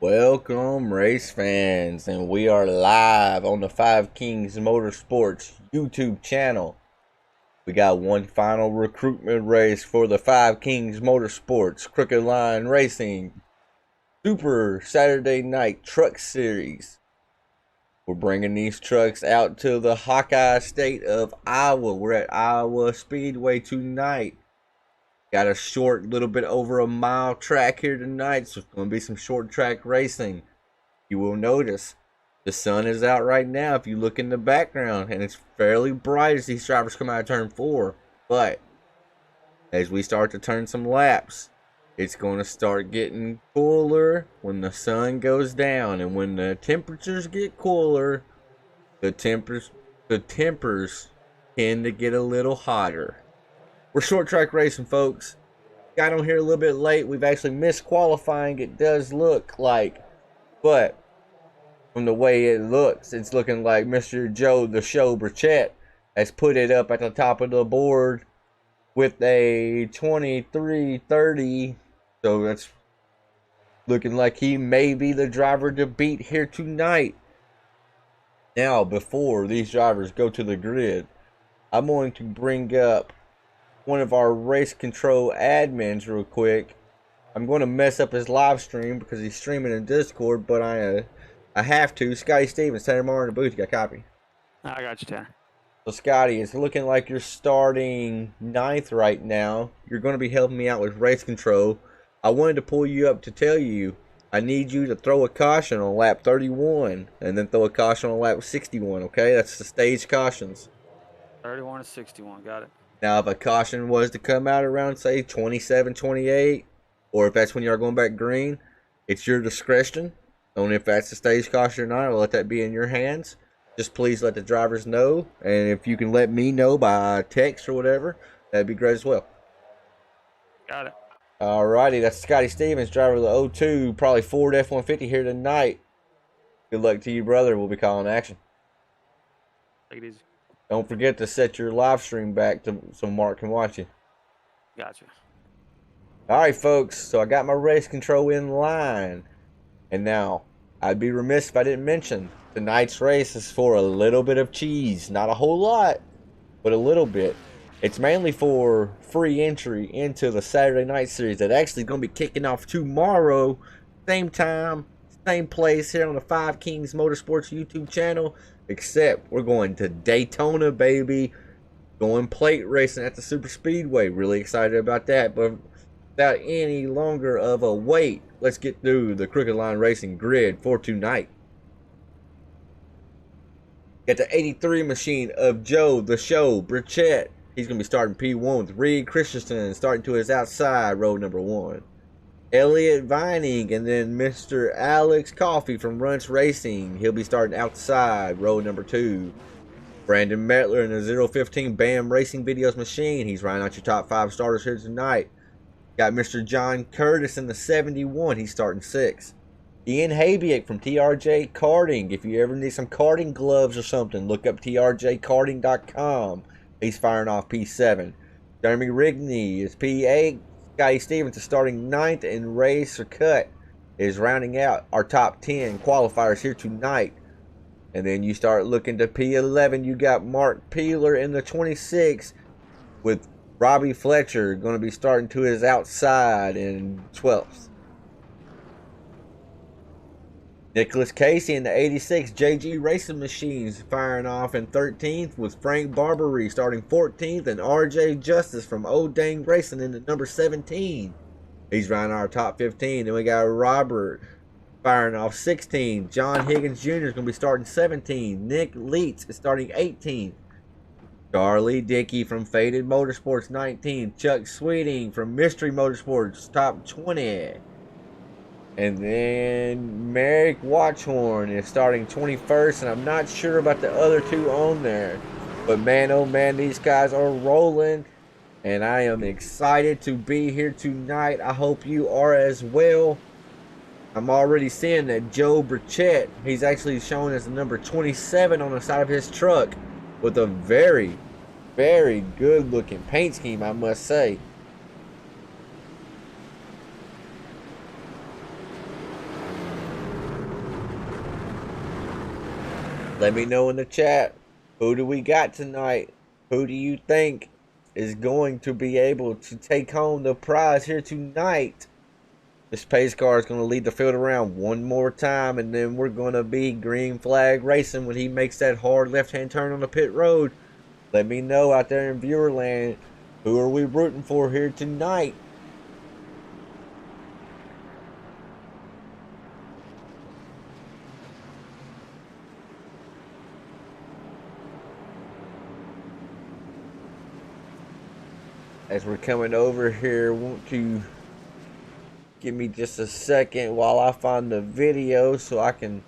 Welcome, race fans, and we are live on the Five Kings Motorsports YouTube channel. We got one final recruitment race for the Five Kings Motorsports Crooked Line Racing Super Saturday Night Truck Series. We're bringing these trucks out to the Hawkeye state of Iowa. We're at Iowa Speedway tonight. Got a short, little bit over a mile track here tonight, so it's going to be some short track racing. You will notice the sun is out right now if you look in the background, and it's fairly bright as these drivers come out of turn 4. But as we start to turn some laps, it's going to start getting cooler when the sun goes down, and when the temperatures get cooler, the tempers tend to get a little hotter. We're short track racing, folks. Got on here a little bit late. We've actually missed qualifying, it does look like. But from the way it looks, it's looking like Mr. Joe the Show Burchett has put it up at the top of the board with a 23:30. So that's looking like he may be the driver to beat here tonight. Now, before these drivers go to the grid, I'm going to bring up one of our race control admins real quick. I'm going to mess up his live stream because he's streaming in Discord, but I have to. Scotty Stevens, Tanner Moore in the booth. You got a copy? I got you, Tanner. So Scotty, it's looking like you're starting 9th right now. You're going to be helping me out with race control. I wanted to pull you up to tell you I need you to throw a caution on lap 31 and then throw a caution on lap 61, okay? That's the stage cautions. 31 to 61, got it. Now, if a caution was to come out around, say, 27, 28, or if that's when you're going back green, it's your discretion on if that's the stage caution or not. I'll let that be in your hands. Just please let the drivers know, and if you can let me know by text or whatever, that'd be great as well. Got it. Alrighty, that's Scotty Stevens, driver of the 02, probably Ford F-150 here tonight. Good luck to you, brother. We'll be calling action. Take it easy. Don't forget to set your live stream back so Mark can watch you. Gotcha. Alright, folks, so I got my race control in line. And now, I'd be remiss if I didn't mention tonight's race is for a little bit of cheese. Not a whole lot, but a little bit. It's mainly for free entry into the Saturday Night Series that actually is going to be kicking off tomorrow. Same time, same place here on the Five Kings Motorsports YouTube channel. Except we're going to Daytona, baby. Going plate racing at the Super Speedway. Really excited about that. But without any longer of a wait, let's get through the Crooked Line Racing grid for tonight. Got the 83 machine of Joe the Show Burchett. He's going to be starting P1 with Reed Christensen starting to his outside, row number 1. Elliott Vining, and then Mr. Alex Coffey from Runts Racing. He'll be starting outside, row number 2. Brandon Mettler in the 015 BAM Racing Videos machine. He's riding out your top 5 starters here tonight. Got Mr. John Curtis in the 71. He's starting 6. Ian Habiak from TRJ Karting. If you ever need some karting gloves or something, look up trjkarting.com. He's firing off P7. Jeremy Rigney is P8. Scotty Stevens is starting 9th, and Racer Cut is rounding out our top 10 qualifiers here tonight. And then you start looking to P11. You got Mark Peeler in the 26 with Robbie Fletcher going to be starting to his outside in 12th. Nicholas Casey in the 86 JG Racing Machines firing off in 13th with Frank Barbary starting 14th, and RJ Justice from Old Dang Racing in the number 17. He's running our top 15. Then we got Robert firing off 16. John Higgins Jr. is going to be starting 17. Nick Leitz is starting 18th. Charlie Dickey from Faded Motorsports 19. Chuck Sweeting from Mystery Motorsports top 20. And then Merrick Watchhorn is starting 21st, and I'm not sure about the other 2 on there. But man, oh man, these guys are rolling, and I am excited to be here tonight. I hope you are as well. I'm already seeing that Joe Burchett, he's actually showing as the number 27 on the side of his truck with a very, very good looking paint scheme, I must say. Let me know in the chat. Who do we got tonight? Who do you think is going to be able to take home the prize here tonight? This pace car is going to lead the field around one more time, and then we're going to be green flag racing when he makes that hard left-hand turn on the pit road. Let me know out there in viewer land, who are we rooting for here tonight? As we're coming over here, want to give me just a second while I find the video so I can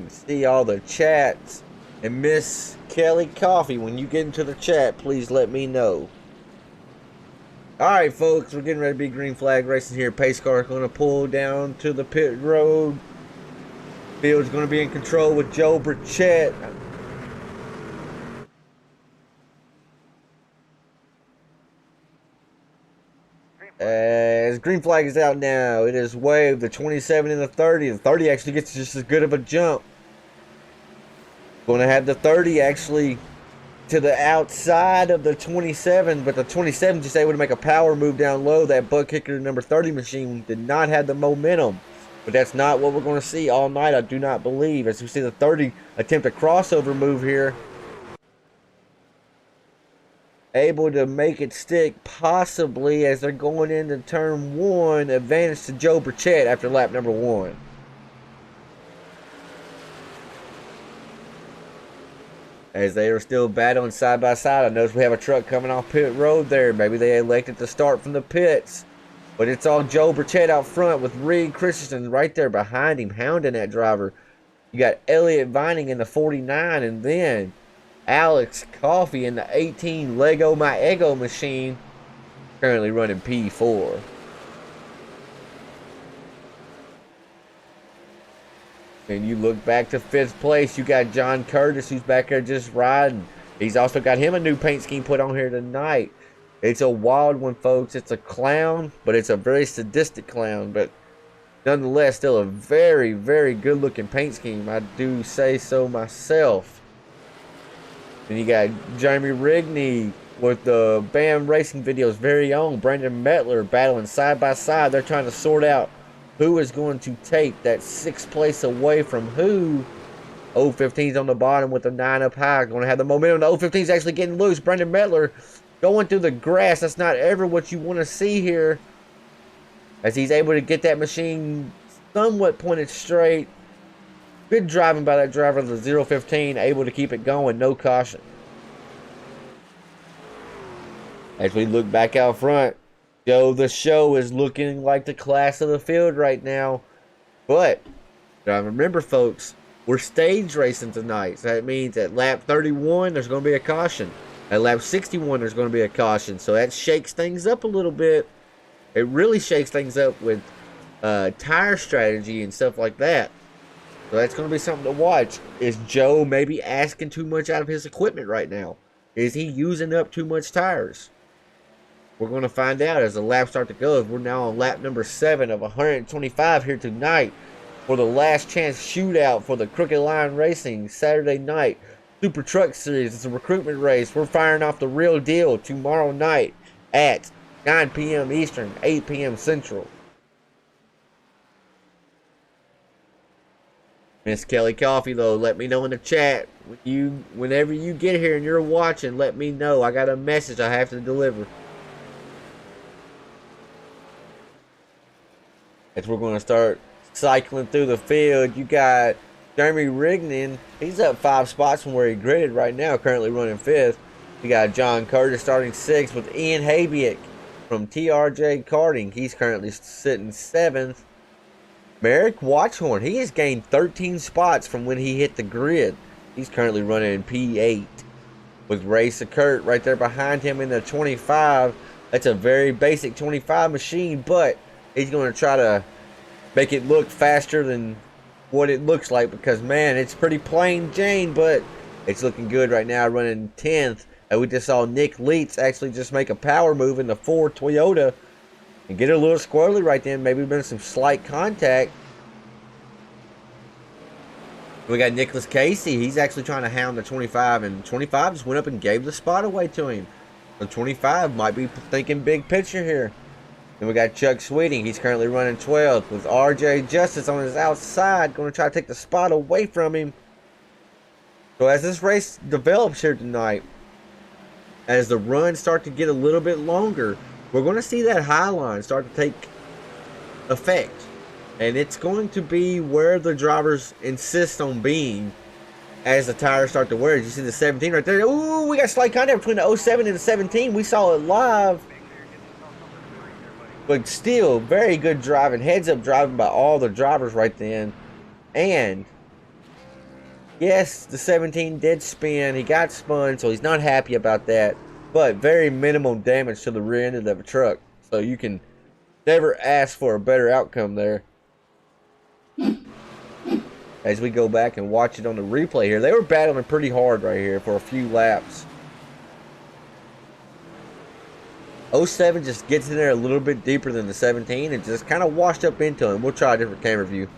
see all the chats. And Miss Kelly Coffee, when you get into the chat, please let me know. Alright folks, we're getting ready to be green flag racing here. Pace car is going to pull down to the pit road. Field's going to be in control with Joe Burchett. As green flag is out now, it is waved the 27 and the 30. The 30 actually gets just as good of a jump. Going to have the 30 actually to the outside of the 27, but the 27 just able to make a power move down low. That butt kicker number 30 machine did not have the momentum, but that's not what we're going to see all night, I do not believe. As we see the 30 attempt a crossover move here, able to make it stick possibly as they're going into turn one. Advantage to Joe Burchett after lap number 1. As they are still battling side by side. I notice we have a truck coming off pit road there. Maybe they elected to start from the pits. But it's all Joe Burchett out front with Reed Christensen right there behind him, hounding that driver. You got Elliott Vining in the 49, and then Alex Coffey in the 18 Lego My Ego machine, currently running P4. And you look back to 5th place, you got John Curtis, who's back there just riding. He's also got him a new paint scheme put on here tonight. It's a wild one, folks. It's a clown, but it's a very sadistic clown. But nonetheless, still a very, very good-looking paint scheme. I do say so myself. And you got Jeremy Rigney with the BAM Racing Video's very own Brandon Mettler battling side by side. They're trying to sort out who is going to take that 6th place away from who. 015's on the bottom with the 9 up high. Going to have the momentum. The 015's actually getting loose. Brandon Mettler going through the grass. That's not ever what you want to see here. As he's able to get that machine somewhat pointed straight. Good driving by that driver of the 015. Able to keep it going. No caution. As we look back out front, Joe the Show is looking like the class of the field right now. But remember, folks, we're stage racing tonight. So that means at lap 31, there's going to be a caution. At lap 61, there's going to be a caution. So that shakes things up a little bit. It really shakes things up with tire strategy and stuff like that. So that's going to be something to watch. Is Joe maybe asking too much out of his equipment right now? Is he using up too much tires? We're going to find out as the laps start to go. We're now on lap number 7 of 125 here tonight for the last chance shootout for the Crooked Line Racing Saturday night Super Truck Series. It's a recruitment race. We're firing off the real deal tomorrow night at 9 p.m. Eastern, 8 p.m. Central. Miss Kelly Coffee, though, let me know in the chat. Whenever you get here and you're watching, let me know. I got a message I have to deliver. As we're going to start cycling through the field, you got Jeremy Rignan. He's up 5 spots from where he gridded right now, currently running 5th. You got John Curtis starting 6th with Ian Habiak from TRJ Karting. He's currently sitting 7th. Merrick Watchhorn, he has gained 13 spots from when he hit the grid. He's currently running in P8 with Ray Kurt right there behind him in the 25. That's a very basic 25 machine, but he's going to try to make it look faster than what it looks like because, man, it's pretty plain Jane, but it's looking good right now, running 10th. And we just saw Nick Leitz actually just make a power move in the Ford Toyota and get a little squirrely right then. Maybe been some slight contact. We got Nicholas Casey. He's actually trying to hound the 25, and 25 just went up and gave the spot away to him. So 25 might be thinking big picture here. Then we got Chuck Sweeting. He's currently running 12th with RJ Justice on his outside, going to try to take the spot away from him. So as this race develops here tonight, as the runs start to get a little bit longer, we're going to see that high line start to take effect. And it's going to be where the drivers insist on being as the tires start to wear. You see the 17 right there. Ooh, we got slight contact between the 07 and the 17. We saw it live. But still, very good driving. Heads up driving by all the drivers right then. And yes, the 17 did spin. He got spun, so he's not happy about that. But very minimal damage to the rear end of the truck. So you can never ask for a better outcome there. As we go back and watch it on the replay here, they were battling pretty hard right here for a few laps. 07 just gets in there a little bit deeper than the 17 and just kind of washed up into him. We'll try a different camera view.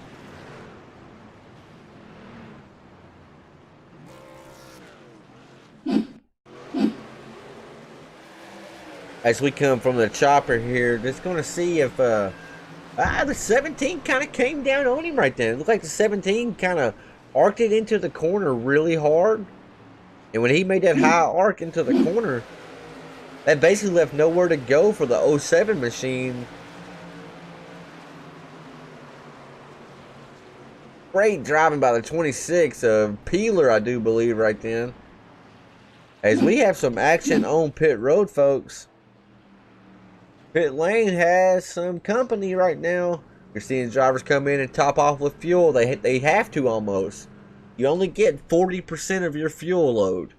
As we come from the chopper here, just going to see if the 17 kind of came down on him right then. It looked like the 17 kind of arced it into the corner really hard. And when he made that high arc into the corner, that basically left nowhere to go for the 07 machine. Great driving by the 26 of Peeler, I do believe, right then. As we have some action on pit road, folks. Pit lane has some company right now. You're seeing drivers come in and top off with fuel. They have to almost. You only get 40% of your fuel load.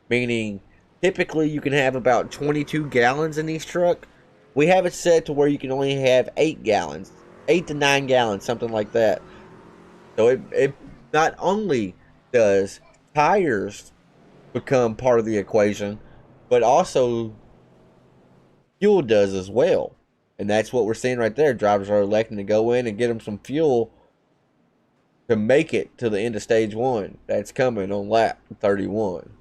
Meaning, typically you can have about 22 gallons in each truck. We have it set to where you can only have 8 gallons. 8 to 9 gallons, something like that. So it not only does tires become part of the equation, but also fuel does as well. And that's what we're seeing right there. Drivers are electing to go in and get them some fuel to make it to the end of stage 1. That's coming on lap 31.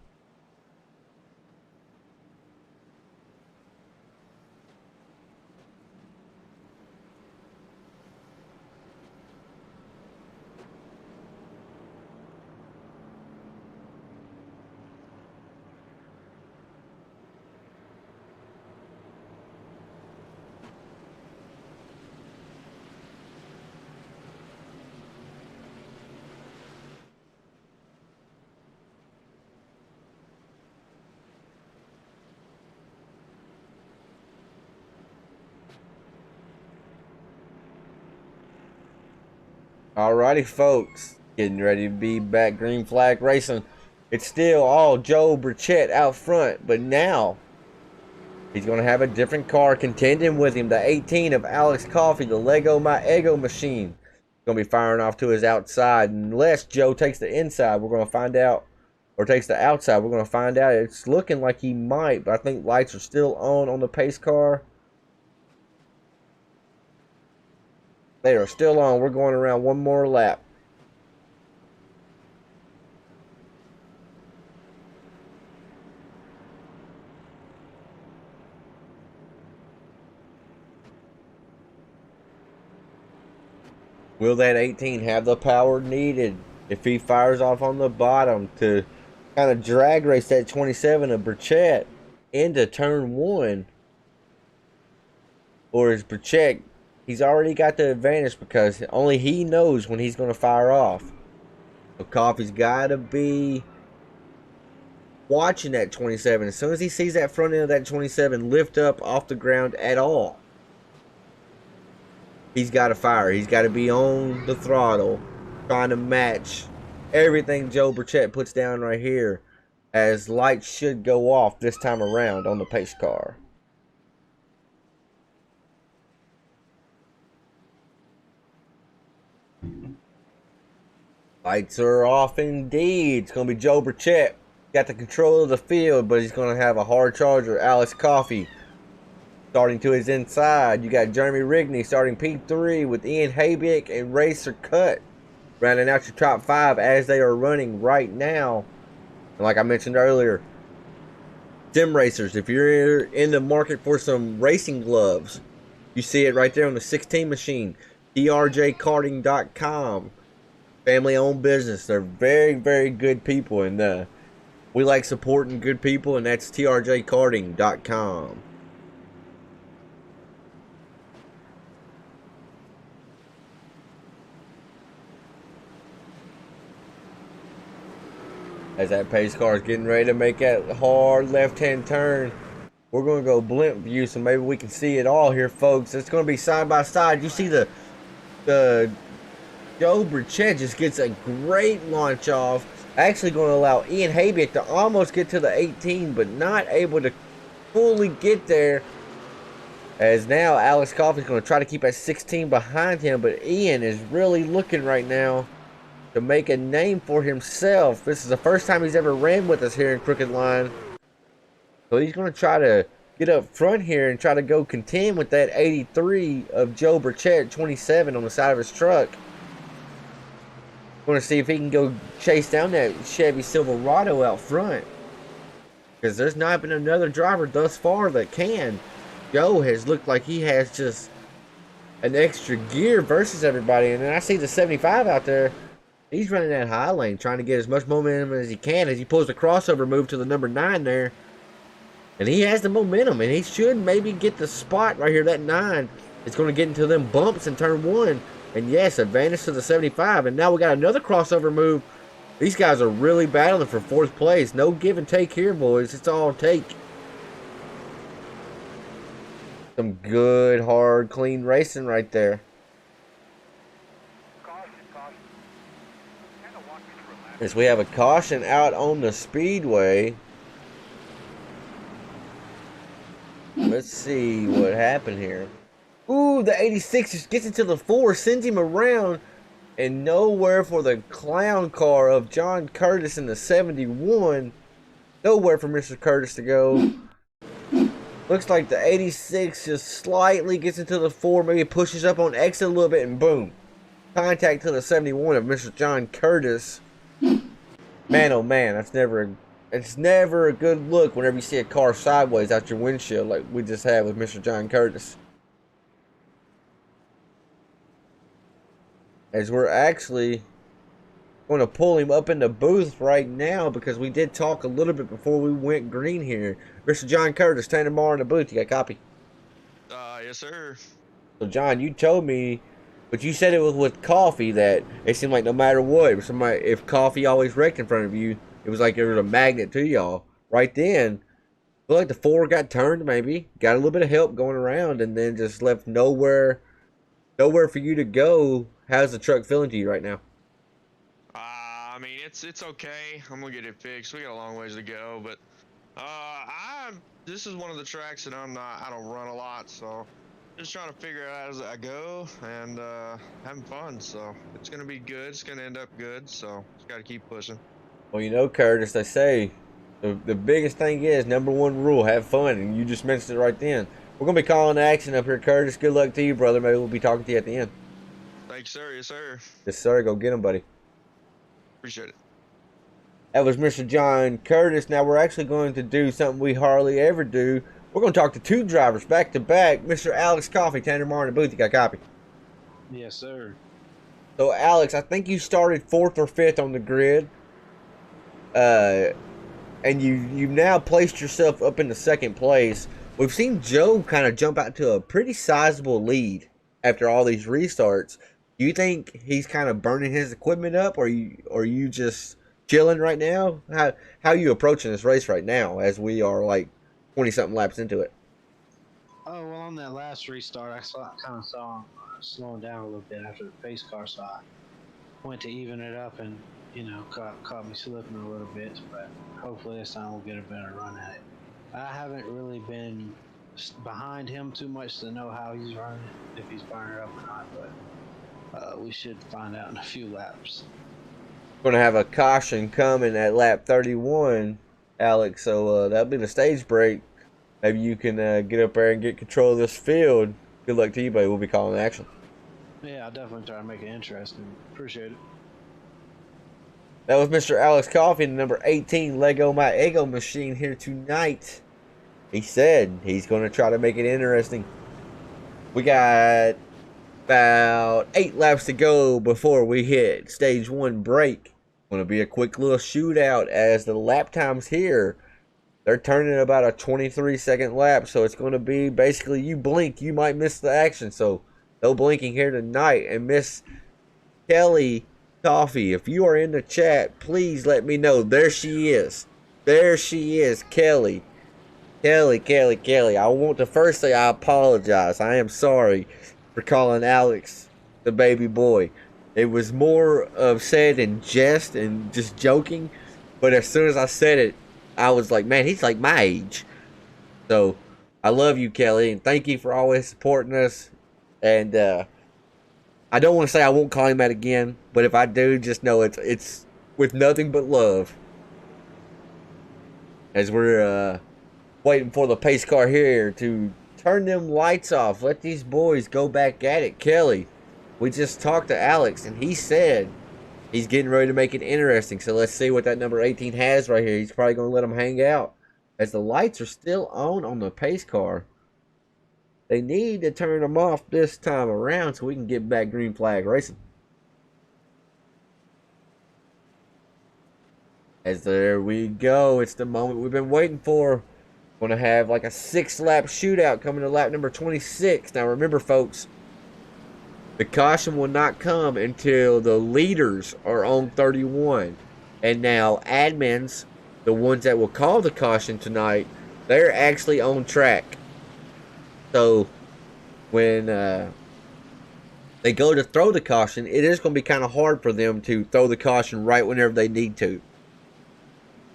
Alrighty, folks, getting ready to be back green flag racing. It's still all Joe Burchett out front, but now he's going to have a different car contending with him. The 18 of Alex Coffey, the Lego My Ego machine, going to be firing off to his outside. Unless Joe takes the inside, we're going to find out, or takes the outside, we're going to find out. It's looking like he might, but I think lights are still on the pace car. They are still on. We're going around one more lap. Will that 18 have the power needed if he fires off on the bottom to kind of drag race that 27 of Burchett into turn 1? Or is Burchett, he's already got the advantage because only he knows when he's going to fire off. So Coffey's got to be watching that 27. As soon as he sees that front end of that 27 lift up off the ground at all, he's got to fire. He's got to be on the throttle, trying to match everything Joe Burchett puts down right here, as lights should go off this time around on the pace car. Lights are off indeed. It's going to be Joe Burchett. Got the control of the field, but he's going to have a hard charger, Alex Coffey, starting to his inside. You got Jeremy Rigney starting P3 with Ian Haybick and Racer Cut rounding out your top 5 as they are running right now. And like I mentioned earlier, sim racers, if you're in the market for some racing gloves, you see it right there on the 16 machine. trjkarting.com. Family owned business. They're very, very good people, and we like supporting good people, and that's trjkarting.com. As that pace car is getting ready to make that hard left-hand turn, we're going to go blimp view, so maybe we can see it all here, folks. It's going to be side by side. You see the Joe Burchett just gets a great launch off. Actually going to allow Ian Haybick to almost get to the 18, but not able to fully get there. As now Alex Coffey's going to try to keep at 16 behind him, but Ian is really looking right now to make a name for himself. This is the first time he's ever ran with us here in Crooked Line. So he's going to try to get up front here and try to go contend with that 83 of Joe Burchett, 27 on the side of his truck. Going to see if he can go chase down that Chevy Silverado out front, because there's not been another driver thus far that can. Joe has looked like he has just an extra gear versus everybody. And then I see the 75 out there. He's running that high lane, trying to get as much momentum as he can as he pulls the crossover move to the number 9 there. And he has the momentum, and he should maybe get the spot right here. That 9 is going to get into them bumps in turn 1. And yes, advantage to the 75. And now we got another crossover move. These guys are really battling for 4th place. No give and take here, boys. It's all take. Some good, hard, clean racing right there. As we have a caution out on the speedway. Let's see what happened here. Ooh, the 86 just gets into the 4, sends him around, and nowhere for the clown car of John Curtis in the 71. Nowhere for Mr. Curtis to go. Looks like the 86 just slightly gets into the 4, maybe pushes up on exit a little bit, and boom. Contact to the 71 of Mr. John Curtis. Man, oh man, it's never a good look whenever you see a car sideways out your windshield like we just had with Mr. John Curtis. As we're actually going to pull him up in the booth right now, because we did talk a little bit before we went green here. Mr. John Curtis, standing more in the booth. You got a copy? Yes, sir. So, John, you told me, but you said it was with Coffee that it seemed like no matter what, if Coffee always wrecked in front of you, it was like there was a magnet to y'all. Right then, I feel like the 4 got turned maybe, got a little bit of help going around, and then just left nowhere for you to go. How's the truck feeling to you right now? I mean, it's okay. I'm gonna get it fixed. We got a long ways to go, but this is one of the tracks that I don't run a lot, so just trying to figure it out as I go and having fun. So it's gonna be good. It's gonna end up good. So just gotta keep pushing. Well, you know, Curtis, they say the biggest thing is #1 rule: have fun, and you just mentioned it right then. We're gonna be calling action up here, Curtis. Good luck to you, brother. Maybe we'll be talking to you at the end. Thanks, sir. Yes, sir. Yes, sir. Go get him, buddy. Appreciate it. That was Mr. John Curtis. Now we're actually going to do something we hardly ever do. We're going to talk to 2 drivers back to back. Mr. Alex Coffey, Tanner Marr in the booth. You got a copy? Yes, sir. So, Alex, I think you started 4th or 5th on the grid. And you've now placed yourself up in the 2nd place. We've seen Joe kind of jump out to a pretty sizable lead after all these restarts. Do you think he's kind of burning his equipment up, or are you just chilling right now? How are you approaching this race right now as we are like 20-something laps into it? Oh, well, on that last restart, I kind of saw him slowing down a little bit after the pace car, so I went to even it up and, caught me slipping a little bit, but hopefully this time we'll get a better run at it. I haven't really been behind him too much to know how he's running, if he's burning it up or not, but we should find out in a few laps. Going to have a caution coming at lap 31, Alex, so that'll be the stage break. Maybe you can get up there and get control of this field. Good luck to you, buddy. We'll be calling action. Yeah, I'll definitely try to make it interesting. Appreciate it. That was Mr. Alex Coffey in the number 18 Lego My Ego machine here tonight. He said he's going to try to make it interesting. We got about 8 laps to go before we hit stage 1 break. Going to be a quick little shootout as the lap times here. They're turning about a 23-second lap, so it's going to be basically you blink, you might miss the action. So no blinking here tonight. And Miss Kelly Coffee, if you are in the chat, please let me know. There she is. There she is, Kelly. Kelly. I want to first say I apologize. I am sorry for calling Alex the baby boy. It was more of said in jest and just joking. But as soon as I said it, I was like, man, he's like my age. So I love you, Kelly, and thank you for always supporting us. And I don't want to say I won't call him that again, but if I do, just know it's with nothing but love. As we're waiting for the pace car here to turn them lights off. Let these boys go back at it. Kelly, we just talked to Alex, and he said he's getting ready to make it interesting. So let's see what that number 18 has right here. He's probably going to let them hang out. As the lights are still on the pace car. They need to turn them off this time around so we can get back green flag racing. As there we go. It's the moment we've been waiting for. Going to have like a 6-lap shootout coming to lap number 26. Now remember, folks, the caution will not come until the leaders are on 31. And now admins, the ones that will call the caution tonight, they're actually on track. So when they go to throw the caution, it is going to be kind of hard for them to throw the caution right whenever they need to.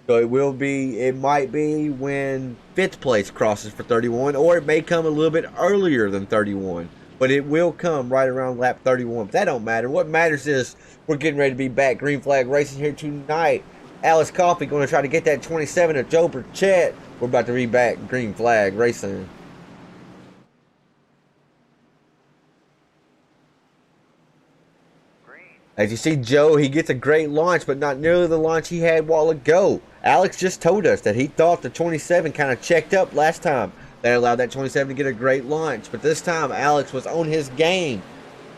So it might be when 5th place crosses for 31, or it may come a little bit earlier than 31. But it will come right around lap 31. But that don't matter. What matters is we're getting ready to be back green flag racing here tonight. Alex Coffey going to try to get that 27 of Joe Burchett. We're about to be back green flag racing. As you see, Joe, he gets a great launch, but not nearly the launch he had a while ago. Alex just told us that he thought the 27 kind of checked up last time. That allowed that 27 to get a great launch. But this time, Alex was on his game.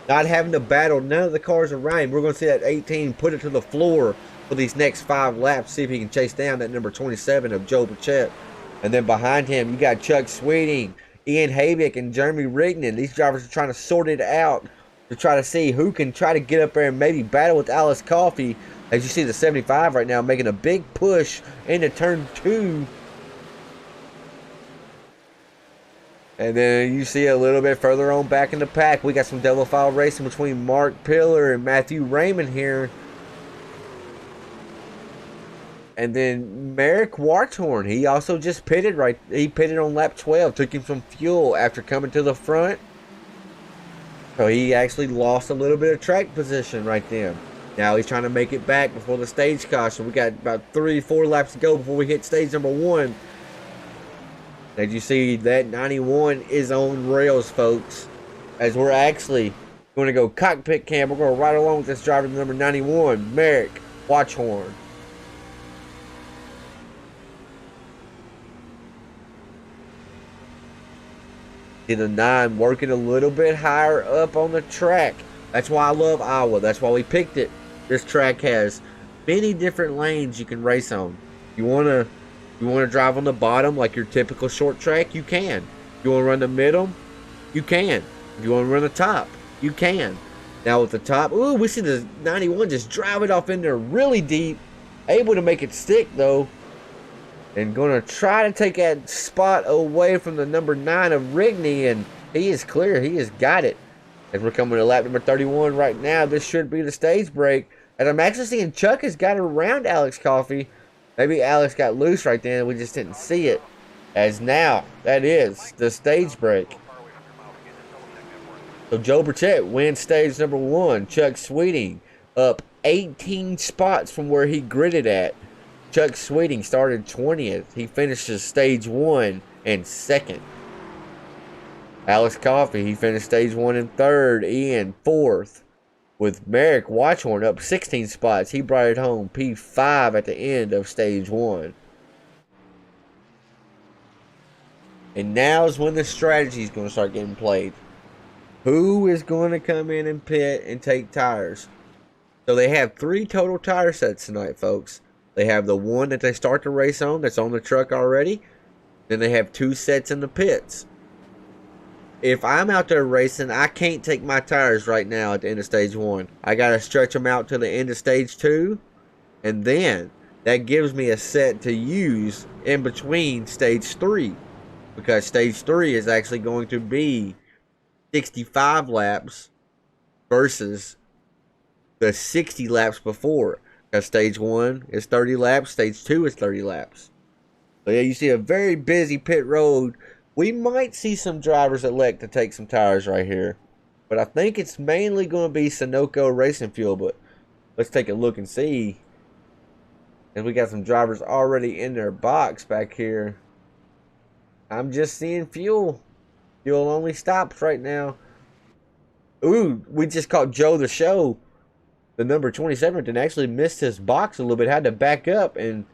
Not having to battle none of the cars around him. We're going to see that 18 put it to the floor for these next 5 laps. See if he can chase down that number 27 of Joe Burchett. And then behind him, you got Chuck Sweeting, Ian Habick, and Jeremy Rignan. These drivers are trying to sort it out to try to see who can try to get up there and maybe battle with Alex Coffey. As you see the 75 right now making a big push into turn 2. And then you see a little bit further on back in the pack, we got some double file racing between Mark Pillar and Matthew Raymond here. And then Merrick Warthorn, he also just pitted he pitted on lap 12, took him some fuel after coming to the front. So he actually lost a little bit of track position right there. Now he's trying to make it back before the stage caution. We got about 3-4 laps to go before we hit stage number 1. As you see, that 91 is on rails, folks. As we're actually going to go cockpit cam. We're going to ride along with this driver number 91, Merrick Watchhorn. See the 9 working a little bit higher up on the track. That's why I love Iowa. That's why we picked it. This track has many different lanes you can race on. You wanna drive on the bottom like your typical short track, you can. You wanna run the middle, you can. If you wanna run the top, you can. Now with the top, ooh, we see the 91 just drive it off in there really deep. Able to make it stick though. And gonna try to take that spot away from the number 9 of Rigney, and he is clear. He has got it. As we're coming to lap number 31 right now, this should be the stage break. And I'm actually seeing Chuck has got around Alex Coffey. Maybe Alex got loose right then and we just didn't see it. As now, that is the stage break. So Joe Burchett wins stage number 1. Chuck Sweeting up 18 spots from where he gridded at. Chuck Sweeting started 20th. He finishes stage 1 and 2nd. Alex Coffey, he finished stage 1 and 3rd. Ian 4th. with Merrick Watchhorn up 16 spots. He brought it home P5 at the end of stage 1. And now's when the strategy is going to start getting played. Who is going to come in and pit and take tires? So they have 3 total tire sets tonight, folks. They have the one that they start the race on that's on the truck already. Then they have 2 sets in the pits. If I'm out there racing, I can't take my tires right now at the end of stage 1. I got to stretch them out to the end of stage 2. And then that gives me a set to use in between stage 3. Because stage 3 is actually going to be 65 laps versus the 60 laps before. Because stage 1 is 30 laps, stage 2 is 30 laps. So yeah, you see a very busy pit road. We might see some drivers elect to take some tires right here. But I think it's mainly going to be Sunoco Racing Fuel. But let's take a look and see. And we got some drivers already in their box back here. I'm just seeing fuel. Fuel only stops right now. Ooh, we just caught Joe the Show. The number 27 and actually missed his box a little bit. Had to back up. And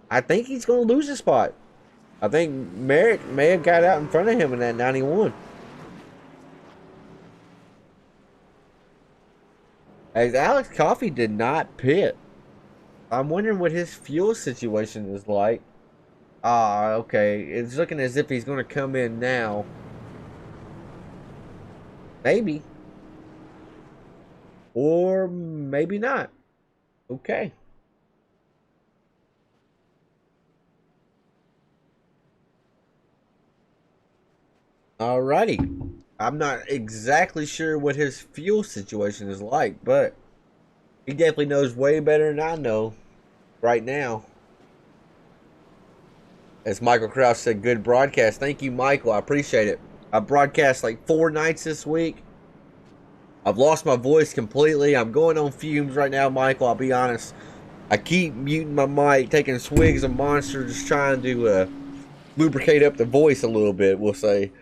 I think he's going to lose a spot. I think Merrick may have got out in front of him in that 91. As Alex Coffey did not pit. I'm wondering what his fuel situation is like. Ah, okay. It's looking as if he's going to come in now. Maybe. Or maybe not. Okay. Alrighty. I'm not exactly sure what his fuel situation is like, but he definitely knows way better than I know right now. As Michael Kraus said, good broadcast. Thank you, Michael. I appreciate it. I broadcast like 4 nights this week. I've lost my voice completely. I'm going on fumes right now, Michael. I'll be honest. I keep muting my mic, taking swigs of Monster, just trying to lubricate up the voice a little bit, we'll say.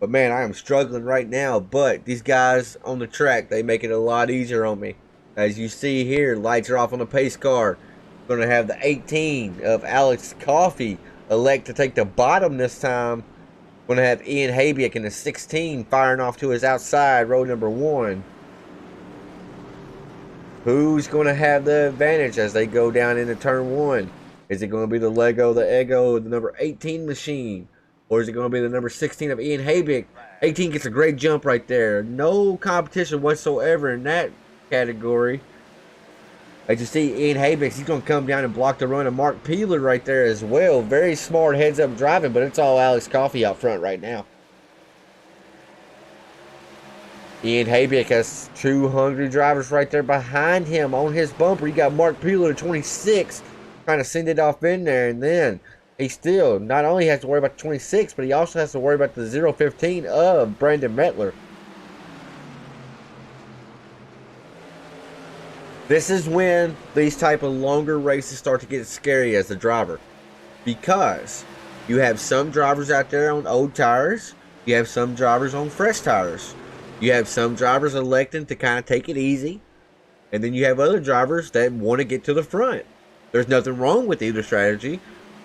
But man, I am struggling right now. But these guys on the track, they make it a lot easier on me. As you see here, lights are off on the pace car. Going to have the 18 of Alex Coffey elect to take the bottom this time. Going to have Ian Habiak in the 16 firing off to his outside, row number 1. Who's going to have the advantage as they go down into turn 1? Is it going to be the Lego, the Ego, the number 18 machine? Or is it going to be the number 16 of Ian Habiak? 18 gets a great jump right there. No competition whatsoever in that category. As you see, Ian Habiak, he's going to come down and block the run of Mark Peeler right there as well. Very smart heads-up driving, but it's all Alex Coffey out front right now. Ian Habiak has 2 hungry drivers right there behind him on his bumper. You got Mark Peeler, 26, trying to send it off in there. And then he still not only has to worry about the 26, but he also has to worry about the 015 of Brandon Mettler. This is when these type of longer races start to get scary as a driver. Because you have some drivers out there on old tires. You have some drivers on fresh tires. You have some drivers electing to kind of take it easy. And then you have other drivers that want to get to the front. There's nothing wrong with either strategy.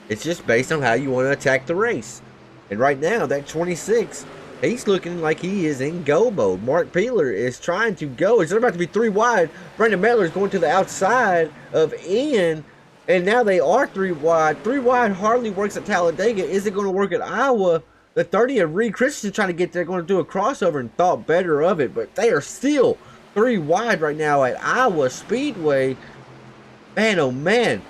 It's just based on how you want to attack the race. And right now, that 26, he's looking like he is in go mode. Mark Peeler is trying to go. It's about to be 3 wide. Brandon Mettler is going to the outside of Ian. And now they are 3 wide. 3 wide hardly works at Talladega. Is it going to work at Iowa? The 30 of Reed Christensen trying to get there, going to do a crossover and thought better of it. But they are still 3 wide right now at Iowa Speedway. Man, oh man.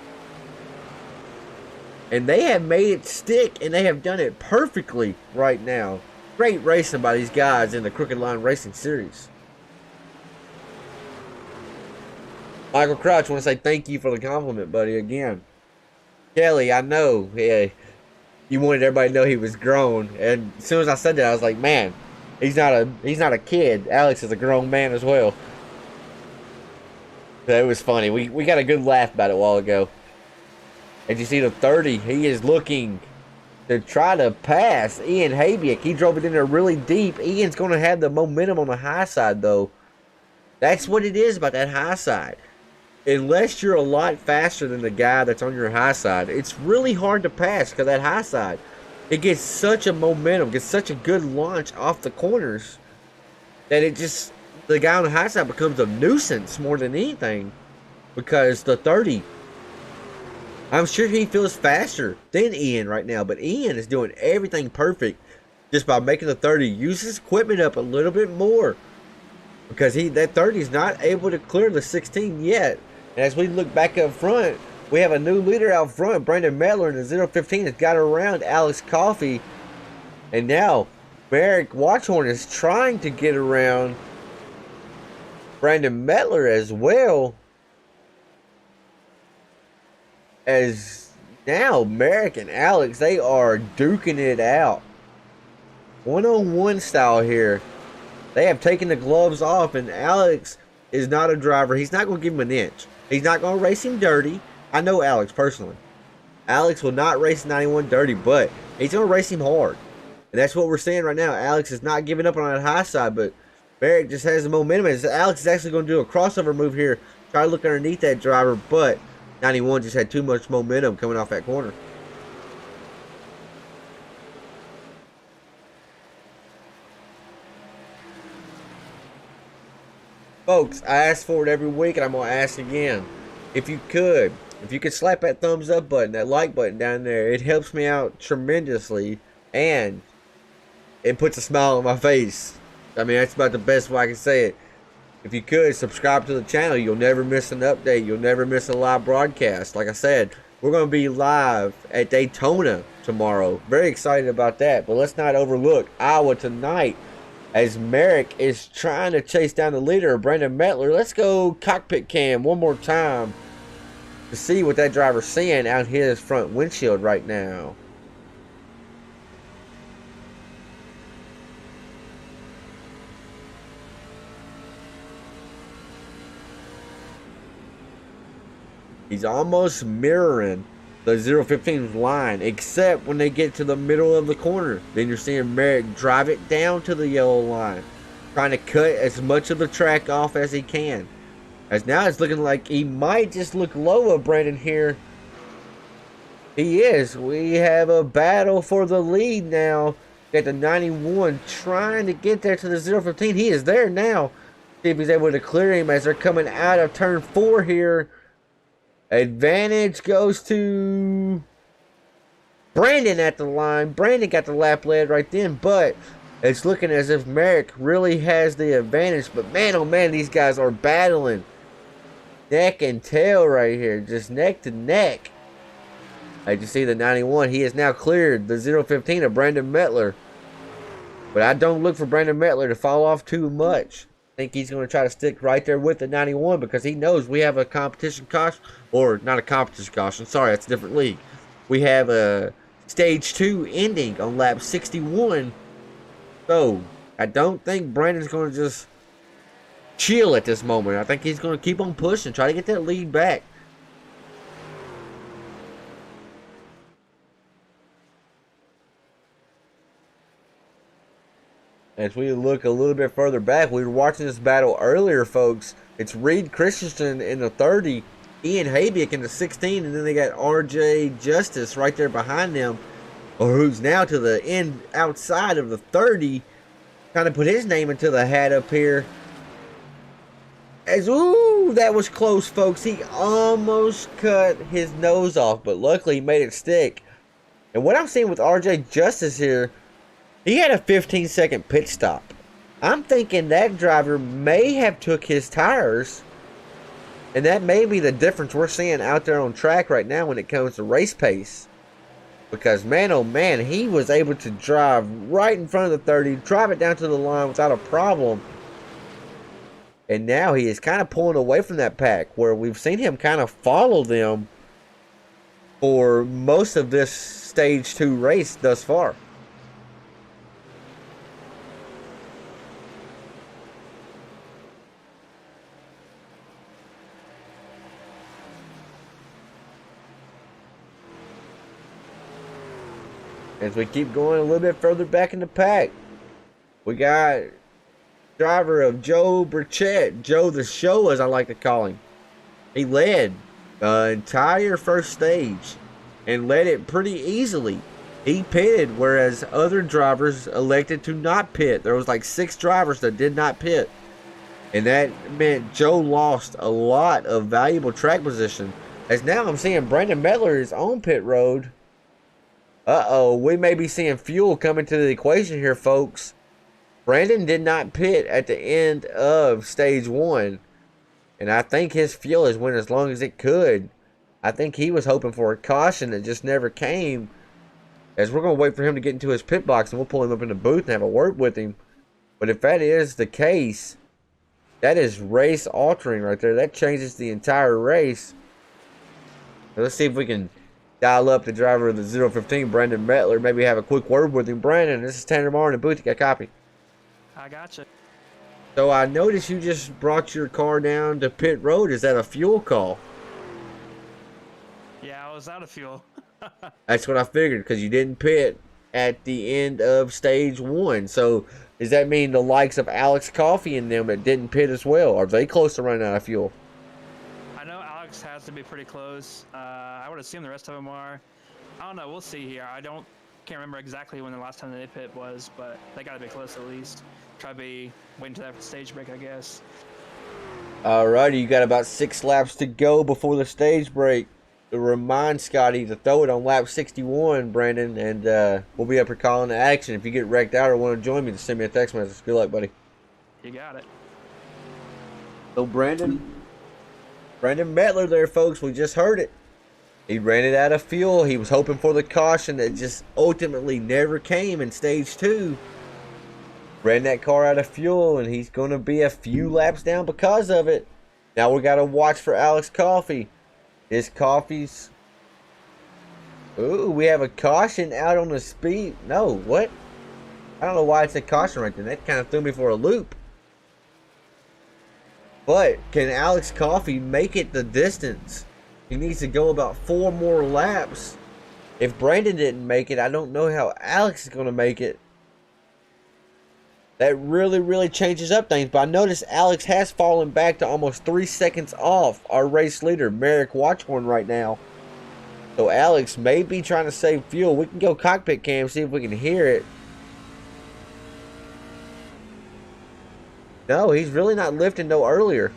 And they have made it stick, and they have done it perfectly right now. Great racing by these guys in the Crooked Line Racing Series. Michael Crouch, want to say thank you for the compliment, buddy, again. Kelly, I know, yeah, you wanted everybody to know he was grown, and as soon as I said that, I was like, man, he's not a kid. Alex is a grown man as well. That was funny. We got a good laugh about it a while ago. As you see the 30, he is looking to try to pass Ian Habiak. He drove it in there really deep. Ian's going to have the momentum on the high side, though. That's what it is about that high side. Unless you're a lot faster than the guy that's on your high side, it's really hard to pass because that high side, it gets such a momentum, gets such a good launch off the corners that it just, the guy on the high side becomes a nuisance more than anything because the 30, I'm sure he feels faster than Ian right now, but Ian is doing everything perfect just by making the 30 use his equipment up a little bit more because that 30 is not able to clear the 16 yet. And as we look back up front, we have a new leader out front. Brandon Mettler in the 015 has got around Alex Coffey. And now Merrick Watchhorn is trying to get around Brandon Mettler as well. As now Merrick and Alex, they are duking it out. One-on-one style here. They have taken the gloves off, and Alex is not a driver. He's not going to give him an inch. He's not going to race him dirty. I know Alex personally. Alex will not race 91 dirty, but he's going to race him hard. And that's what we're seeing right now. Alex is not giving up on that high side, but Merrick just has the momentum. And Alex is actually going to do a crossover move here. Try to look underneath that driver, but 91 just had too much momentum coming off that corner. Folks, I ask for it every week, and I'm going to ask again. If you could slap that thumbs up button, that like button down there, it helps me out tremendously, and it puts a smile on my face. I mean, that's about the best way I can say it. If you could, subscribe to the channel. You'll never miss an update. You'll never miss a live broadcast. Like I said, we're going to be live at Daytona tomorrow. Very excited about that, but let's not overlook Iowa tonight. As Merrick is trying to chase down the leader, Brandon Mettler. Let's go cockpit cam one more time to see what that driver's seeing out his front windshield right now. He's almost mirroring the 015's line, except when they get to the middle of the corner. Then you're seeing Merrick drive it down to the yellow line, trying to cut as much of the track off as he can. As now it's looking like he might just look low of Brandon here. He is. We have a battle for the lead now. Got the 91 trying to get there to the 015. He is there now. See if he's able to clear him as they're coming out of turn 4 here. Advantage goes to Brandon at the line. Brandon got the lap lead right then, but it's looking as if Merrick really has the advantage. But man, oh man, these guys are battling neck and tail right here, just neck to neck. As you see the 91, he has now cleared the 015 of Brandon Mettler. But I don't look for Brandon Mettler to fall off too much. I think he's going to try to stick right there with the 91 because he knows we have a competition caution, or not a competition caution, sorry, that's a different league. We have a stage 2 ending on lap 61. So I don't think Brandon's going to just chill at this moment. I think he's going to keep on pushing, try to get that lead back. As we look a little bit further back, we were watching this battle earlier, folks. It's Reed Christensen in the 30, Ian Habiak in the 16, and then they got RJ Justice right there behind them, or who's now to the end outside of the 30, trying to put his name into the hat up here. As, ooh, that was close, folks. He almost cut his nose off, but luckily he made it stick. And what I'm seeing with RJ Justice here, he had a 15-second pit stop. I'm thinking that driver may have took his tires, and that may be the difference we're seeing out there on track right now when it comes to race pace. Because, man, oh man, he was able to drive right in front of the 30, drive it down to the line without a problem. And now he is kind of pulling away from that pack, where we've seen him kind of follow them for most of this stage 2 race thus far. As we keep going a little bit further back in the pack, we got driver of Joe Burchett, Joe the Show, as I like to call him. He led the entire first stage and led it pretty easily. He pitted, whereas other drivers elected to not pit. There was like 6 drivers that did not pit. And that meant Joe lost a lot of valuable track position. As now I'm seeing Brandon Mettler is on pit road. Uh-oh, we may be seeing fuel coming to the equation here, folks. Brandon did not pit at the end of stage 1. And I think his fuel has went as long as it could. I think he was hoping for a caution that just never came. As we're going to wait for him to get into his pit box and we'll pull him up in the booth and have a word with him. But if that is the case, that is race altering right there. That changes the entire race. Let's see if we can dial up the driver of the 015, Brandon Mettler. Maybe have a quick word with him. Brandon, this is Tanner Marr in the booth. You got a copy? I got you. So I noticed you just brought your car down to pit road. Is that a fuel call? Yeah, I was out of fuel. That's what I figured, because you didn't pit at the end of stage 1. So does that mean the likes of Alex Coffey and them that didn't pit as well, are they close to running out of fuel? I know Alex has to be pretty close. I would assume the rest of them are. I don't know. We'll see here. Can't remember exactly when the last time they pit was, but they got to be close at least. Try to be waiting to that stage break, I guess. Alrighty, you got about 6 laps to go before the stage break. To remind Scotty to throw it on lap 61, Brandon, and we'll be up here calling the action. If you get wrecked out or want to join me, just send me a text message. Good luck, buddy. You got it. So Brandon Mettler there, folks. We just heard it. He ran it out of fuel. He was hoping for the caution that just ultimately never came in stage 2. Ran that car out of fuel, and he's going to be a few laps down because of it. Now we got to watch for Alex Coffey. His Coffey's... Ooh, we have a caution out on the speed. No, what? I don't know why it's a caution right there. That kind of threw me for a loop. But can Alex Coffey make it the distance? He needs to go about 4 more laps. If Brandon didn't make it, I don't know how Alex is going to make it. That really changes up things. But I noticed Alex has fallen back to almost 3 seconds off our race leader, Merrick Watchhorn, right now. So Alex may be trying to save fuel. We can go cockpit cam, see if we can hear it. No, he's really not lifting no earlier.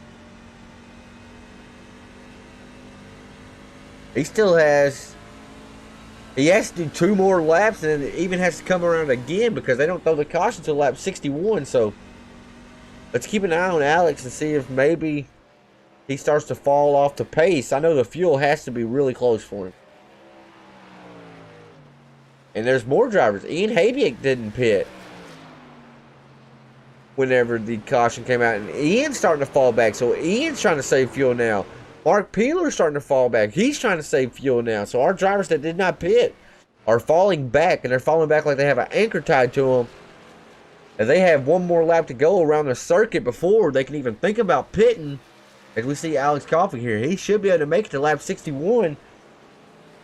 He still has... He has to do 2 more laps, and it even has to come around again because they don't throw the caution until lap 61. So let's keep an eye on Alex and see if maybe he starts to fall off the pace. I know the fuel has to be really close for him. And there's more drivers. Ian Habiak didn't pit whenever the caution came out, and Ian's starting to fall back. So Ian's trying to save fuel now. Mark Peeler's starting to fall back. He's trying to save fuel now. So our drivers that did not pit are falling back, and they're falling back like they have an anchor tied to them. And they have 1 more lap to go around the circuit before they can even think about pitting. As we see Alex Coffey here, he should be able to make it to lap 61.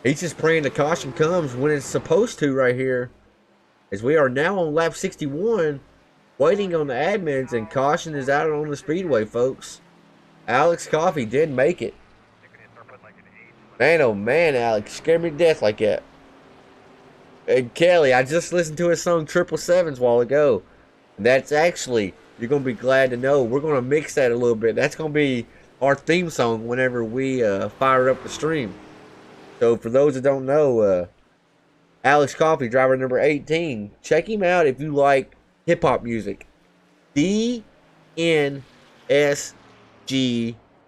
He's just praying the caution comes when it's supposed to right here. As we are now on lap 61, waiting on the admins, and caution is out on the speedway, folks. Alex Coffey did make it. Man, oh man, Alex, scared me to death like that. And Kelly, I just listened to his song 777s a while ago. That's actually, you're going to be glad to know, we're going to mix that a little bit. That's going to be our theme song whenever we fire up the stream. So for those that don't know, Alex Coffey, driver number 18. Check him out if you like hip-hop music. DNSG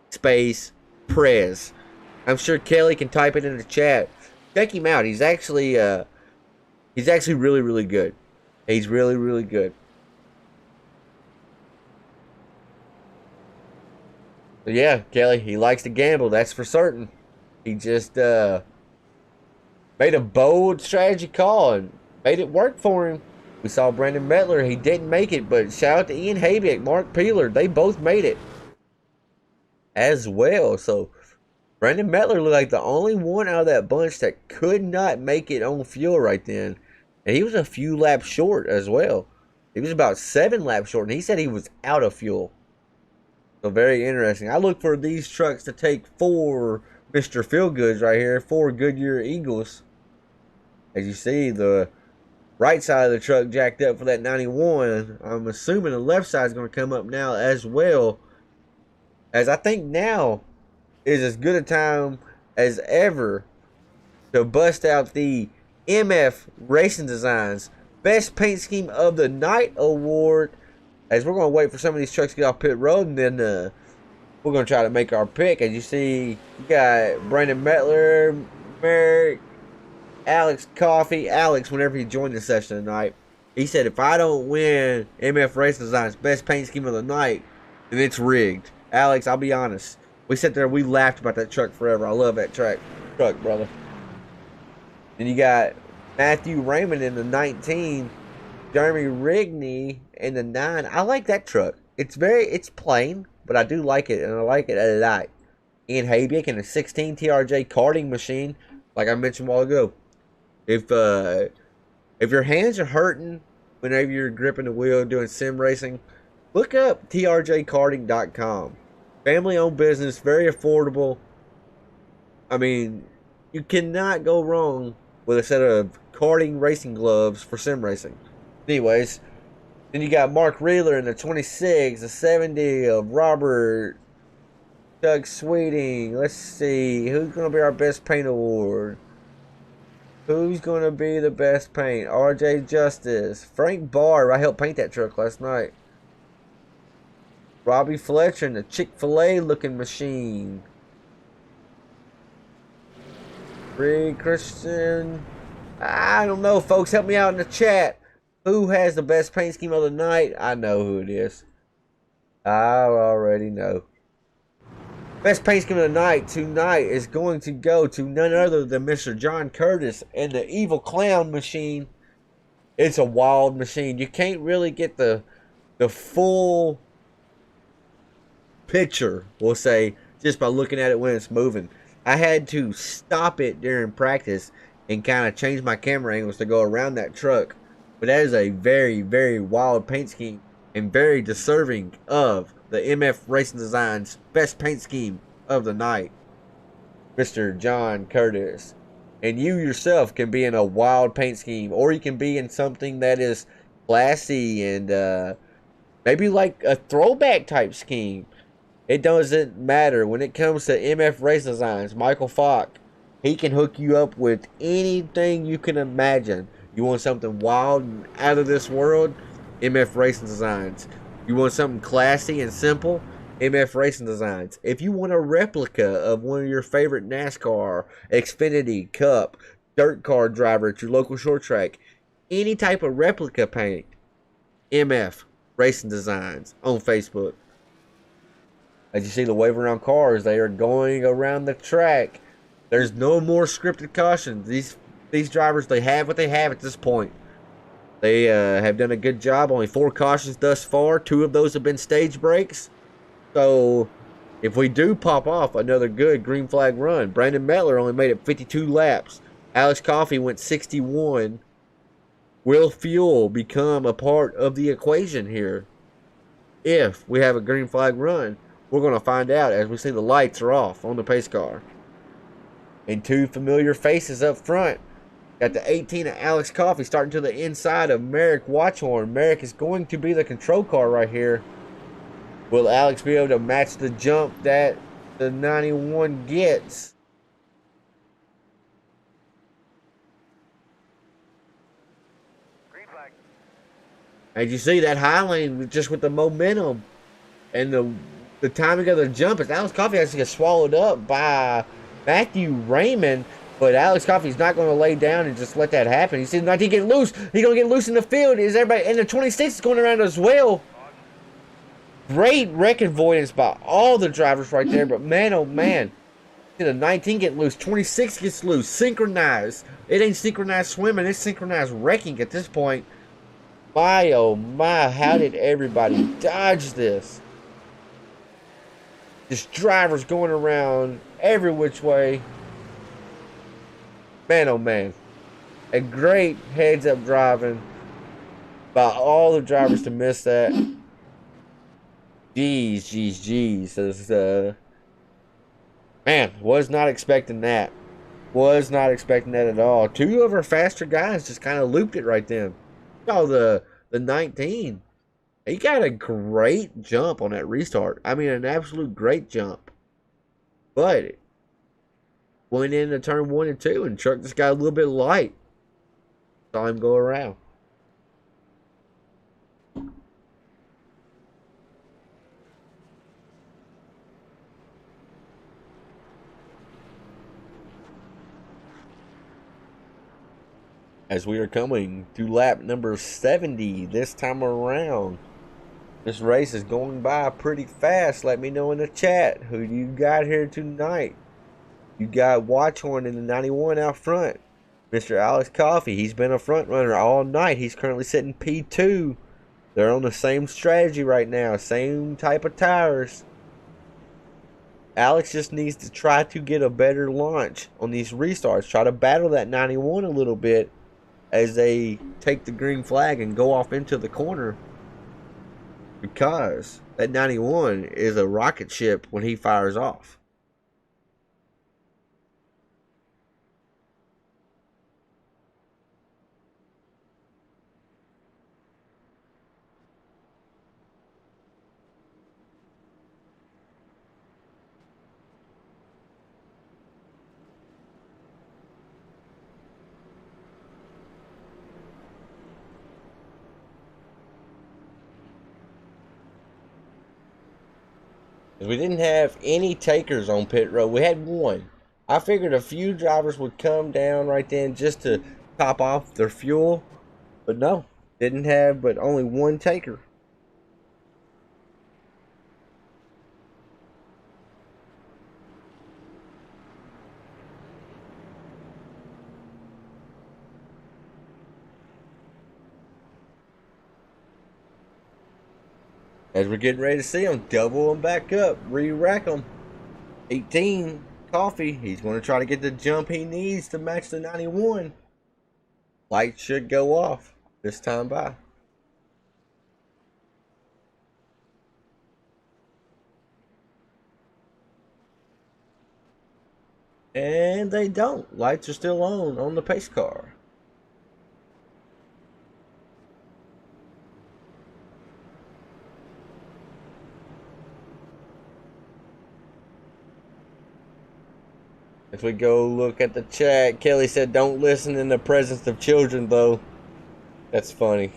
space Prez. I'm sure Kelly can type it in the chat. Check him out. He's actually really good. He's really good. But yeah, Kelly, he likes to gamble, that's for certain. He just made a bold strategy call and made it work for him. We saw Brandon Mettler, he didn't make it, but shout out to Ian Habiak, Mark Peeler, they both made it as well. So Brandon Mettler looked like the only one out of that bunch that could not make it on fuel right then. And he was a few laps short as well. He was about 7 laps short, and he said he was out of fuel. So very interesting. I look for these trucks to take 4 Mr. Feelgoods right here, 4 Goodyear Eagles. As you see, the right side of the truck jacked up for that 91. I'm assuming the left side is going to come up now as well. As I think now is as good a time as ever to bust out the MF Racing Designs Best Paint Scheme of the Night Award. As we're going to wait for some of these trucks to get off pit road, and then we're going to try to make our pick. As you see, you got Brandon Mettler, Merrick, Alex Coffee. Alex, whenever he joined the session tonight, he said, if I don't win MF Racing Design's Best Paint Scheme of the Night, then it's rigged. Alex, I'll be honest. We sat there, we laughed about that truck forever. I love that truck, brother. Then you got Matthew Raymond in the 19, Jeremy Rigney in the 9. I like that truck. It's plain, but I do like it, and I like it a lot. Ian Haybick in the 16 TRJ karting machine, like I mentioned a while ago. If your hands are hurting whenever you're gripping the wheel doing sim racing, look up trjkarting.com. Family-owned business, very affordable. I mean, you cannot go wrong with a set of karting racing gloves for sim racing. Anyways, then you got Mark Reeler in the 26, the 70 of Robert, Doug Sweeting. Let's see, who's going to be our best paint award? Who's going to be the best paint? RJ Justice. Frank Barr, I helped paint that truck last night. Robbie Fletcher in the Chick-fil-A looking machine. Bree Christian. I don't know, folks. Help me out in the chat. Who has the best paint scheme of the night? I know who it is. I already know. Best paint scheme of the night tonight is going to go to none other than Mr. John Curtis and the Evil Clown machine. It's a wild machine. You can't really get the full picture, we'll say, just by looking at it when it's moving. I had to stop it during practice and kind of change my camera angles to go around that truck. But that is a very, very wild paint scheme and very deserving of the MF Racing Designs Best Paint Scheme of the Night, Mr. John Curtis. And you yourself can be in a wild paint scheme, or you can be in something that is classy and maybe like a throwback type scheme. It doesn't matter. When it comes to MF Race Designs, Michael Falk, he can hook you up with anything you can imagine. You want something wild and out of this world? MF Racing Designs. You want something classy and simple? MF Racing Designs. If you want a replica of one of your favorite NASCAR, Xfinity, Cup, dirt car driver at your local short track, any type of replica paint, MF Racing Designs on Facebook. As you see the wave around cars, they are going around the track. There's no more scripted cautions. These drivers, they have what they have at this point. They have done a good job. Only 4 cautions thus far. 2 of those have been stage breaks. So if we do pop off another good green flag run, Brandon Mettler only made it 52 laps. Alex Coffey went 61. Will fuel become a part of the equation here? If we have a green flag run, we're going to find out as we see the lights are off on the pace car. And 2 familiar faces up front. Got the 18 of Alex Coffey starting to the inside of Merrick Watchhorn. Merrick is going to be the control car right here. Will Alex be able to match the jump that the 91 gets? Green flag. As you see, that high lane just with the momentum and the timing of the jump, is Alex Coffey has to get swallowed up by Matthew Raymond. But Alex Coffey's not going to lay down and just let that happen. He sees 19 get loose. He's going to get loose in the field. Is everybody? And the 26 is going around as well. Great wreck avoidance by all the drivers right there. But man, oh man. The 19 get loose. 26 gets loose. Synchronized. It ain't synchronized swimming. It's synchronized wrecking at this point. My, oh my. How did everybody dodge this? Just drivers going around every which way. Man, oh man. A great heads-up driving About all the drivers to miss that. Jeez. Man, was not expecting that. Was not expecting that at all. Two of our faster guys just kind of looped it right then. Oh, the 19. He got a great jump on that restart. I mean, an absolute great jump. But went into turn 1 and 2 and truck just got a little bit light. Saw him go around. As we are coming to lap number 70 this time around. This race is going by pretty fast. Let me know in the chat who you got here tonight. You got Watchhorn in the 91 out front. Mr. Alex Coffey, he's been a front runner all night. He's currently sitting P2. They're on the same strategy right now. Same type of tires. Alex just needs to try to get a better launch on these restarts. Try to battle that 91 a little bit as they take the green flag and go off into the corner. Because that 91 is a rocket ship when he fires off. We didn't have any takers on pit road. We had one. I figured a few drivers would come down right then just to top off their fuel. But no, didn't have but only one taker. As we're getting ready to see them, double them back up, re-rack them. 18, Coffee, he's going to try to get the jump he needs to match the 91. Lights should go off this time by. And they don't. Lights are still on the pace car. As we go look at the chat, Kelly said, don't listen in the presence of children, though. That's funny.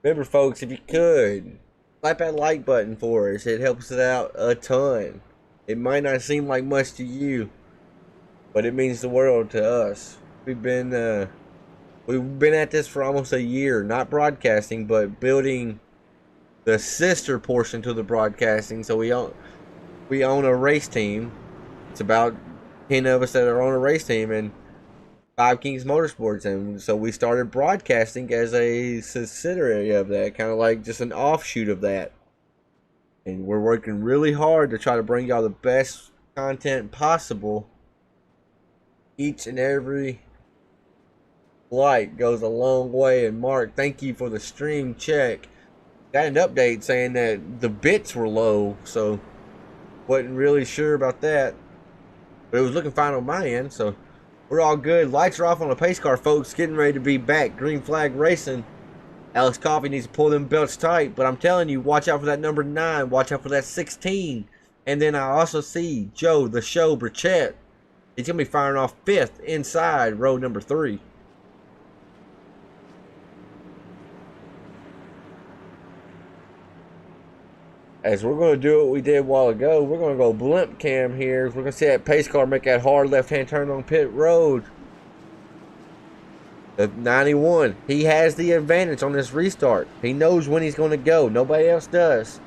Remember, folks, if you could, slap that like button for us. It helps us out a ton. It might not seem like much to you, but it means the world to us. We've been at this for almost a year, not broadcasting, but building the sister portion to the broadcasting. So we own a race team. It's about 10 of us that are on a race team and Five Kings Motorsports, and so we started broadcasting as a subsidiary of that, kind of like just an offshoot of that. And we're working really hard to try to bring y'all the best content possible. Each and every like goes a long way. And Mark, thank you for the stream check. Got an update saying that the bits were low, so wasn't really sure about that, but it was looking fine on my end, so we're all good. Lights are off on the pace car, folks. Getting ready to be back. Green flag racing. Alex Coffey needs to pull them belts tight, but I'm telling you, watch out for that number 9. Watch out for that 16. And then I also see Joe, the show, Burchett. He's going to be firing off 5th inside row number 3. As we're going to do what we did a while ago, we're going to go blimp cam here. We're going to see that pace car make that hard left-hand turn on pit road. The 91, he has the advantage on this restart. He knows when he's going to go. Nobody else does.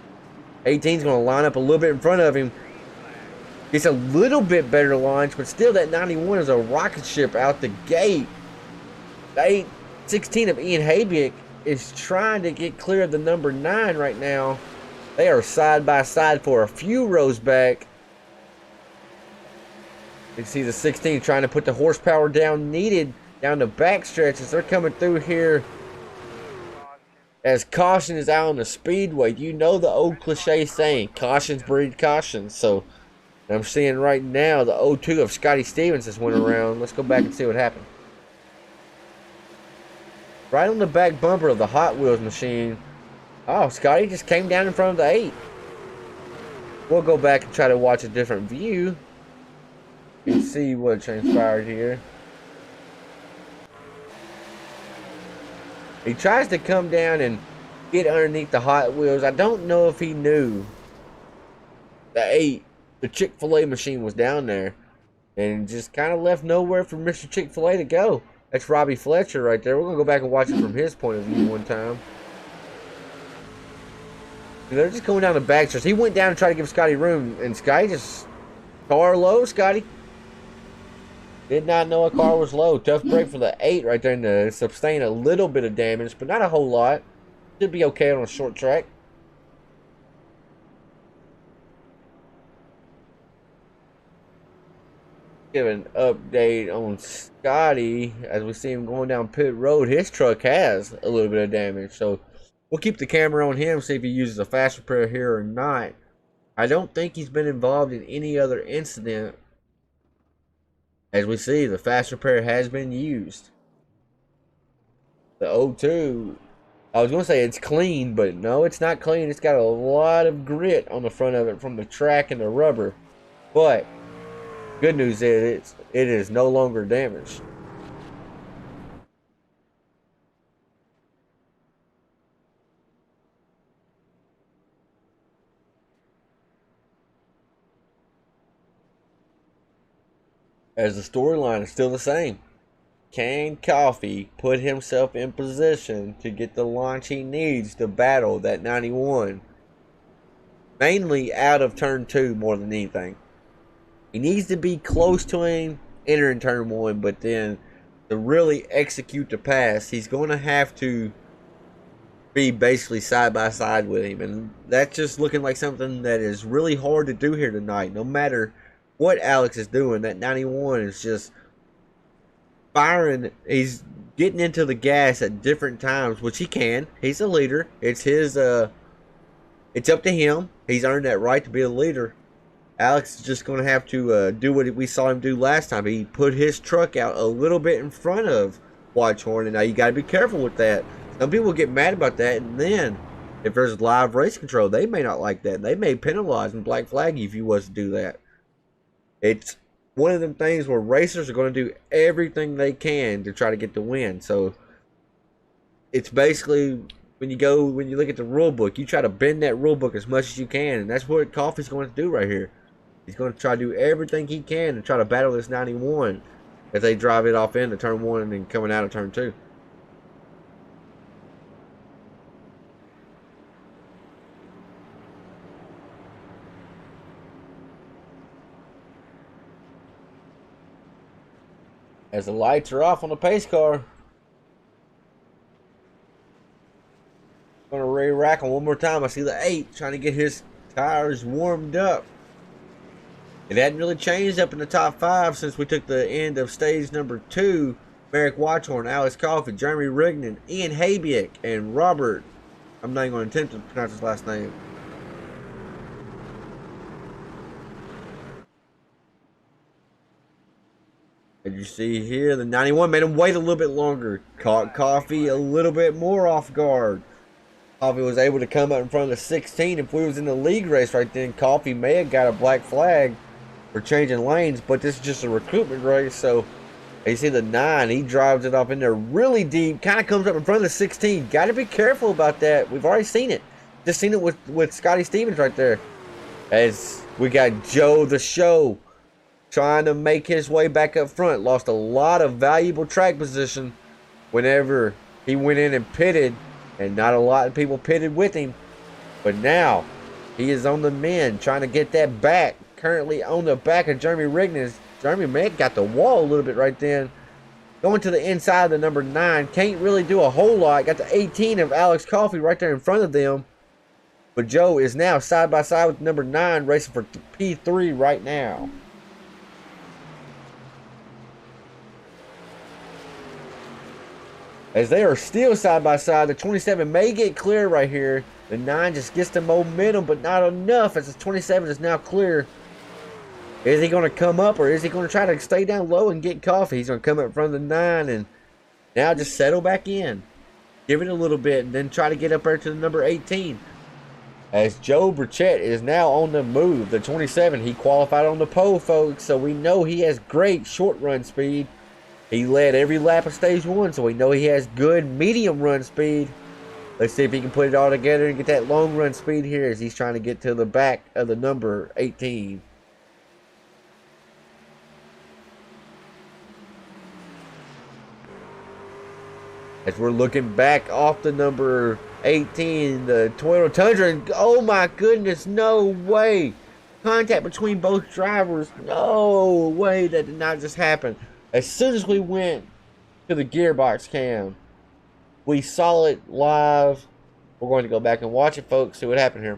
18's going to line up a little bit in front of him. It's a little bit better launch, but still that 91 is a rocket ship out the gate. The 16 of Ian Habiak is trying to get clear of the number 9 right now. They are side by side for a few rows back. You see the 16 trying to put the horsepower down needed down the back stretches. They're coming through here as caution is out on the speedway. You know the old cliche saying, cautions breed caution. So I'm seeing right now the 0-2 of Scotty Stevens just went around. Let's go back and see what happened. Right on the back bumper of the Hot Wheels machine. Oh, Scotty just came down in front of the 8. We'll go back and try to watch a different view and see what transpired here. He tries to come down and get underneath the Hot Wheels. I don't know if he knew the 8, the Chick-fil-A machine was down there, and just kind of left nowhere for Mr. Chick-fil-A to go. That's Robbie Fletcher right there. We're going to go back and watch it from his point of view one time. They're just going down the back stretch. He went down and tried to give Scotty room, and Scotty just... Car low, Scotty. Did not know a car was low. Tough break for the 8 right there to sustain a little bit of damage, but not a whole lot. Should be okay on a short track. Give an update on Scotty as we see him going down pit road. His truck has a little bit of damage, so we'll keep the camera on him, see if he uses a fast repair here or not. I don't think he's been involved in any other incident. As we see, the fast repair has been used. The 0-2, I was going to say it's clean, but no, it's not clean. It's got a lot of grit on the front of it from the track and the rubber. But good news is it is no longer damaged. As the storyline is still the same. Can Coffee put himself in position to get the launch he needs to battle that 91? Mainly out of turn 2 more than anything. He needs to be close to him entering turn 1, but then to really execute the pass, he's going to have to be basically side by side with him. And that's just looking like something that is really hard to do here tonight. No matter what Alex is doing, that 91 is just firing. He's getting into the gas at different times, which he can. He's a leader. It's his it's up to him. He's earned that right to be a leader. Alex is just going to have to do what we saw him do last time. He put his truck out a little bit in front of Watchhorn, and now you got to be careful with that. Some people get mad about that, and then if there's live race control, they may not like that. They may penalize and black flag you if you was to do that. It's one of them things where racers are going to do everything they can to try to get the win. So it's basically when you look at the rule book, you try to bend that rule book as much as you can, and that's what Coffee's going to do right here. He's going to try to do everything he can to try to battle this 91 as they drive it off into turn 1 and then coming out of turn 2. As the lights are off on the pace car. Gonna re-rack him one more time. I see the 8 trying to get his tires warmed up. It hadn't really changed up in the top 5 since we took the end of stage number 2. Merrick Watchhorn, Alex Coffey, Jeremy Rignan, Ian Habiak, and Robert. I'm not even going to attempt to pronounce his last name. As you see here, the 91 made him wait a little bit longer. Caught Coffee a little bit more off guard. Coffee was able to come up in front of the 16. If we was in the league race right then, Coffee may have got a black flag for changing lanes, but this is just a recruitment race. So you see the 9, he drives it off in there really deep, kind of comes up in front of the 16. Got to be careful about that. We've already seen it. Just seen it with Scotty Stevens right there. As we got Joe the Show trying to make his way back up front. Lost a lot of valuable track position whenever he went in and pitted, and not a lot of people pitted with him. But now he is on the mend, trying to get that back. Currently on the back of Jeremy Rignan. Jeremy may have got the wall a little bit right then. Going to the inside of the number 9. Can't really do a whole lot. Got the 18 of Alex Coffey right there in front of them. But Joe is now side by side with number 9, racing for P3 right now. as they are still side by side. The 27 may get clear right here. The 9 just gets the momentum, but not enough as the 27 is now clear. Is he going to come up, or is he going to try to stay down low and get coffee? He's going to come up from the 9 and now just settle back in. Give it a little bit and then try to get up there to the number 18. As Joe Burchett is now on the move. The 27, he qualified on the pole, folks, so we know he has great short run speed. He led every lap of stage 1, so we know he has good medium run speed. Let's see if he can put it all together and get that long run speed here as he's trying to get to the back of the number 18. As we're looking back off the number 18, the Toyota Tundra, and oh my goodness, no way. Contact between both drivers. No way, that did not just happen. As soon as we went to the gearbox cam, we saw it live. We're going to go back and watch it, folks, see what happened here.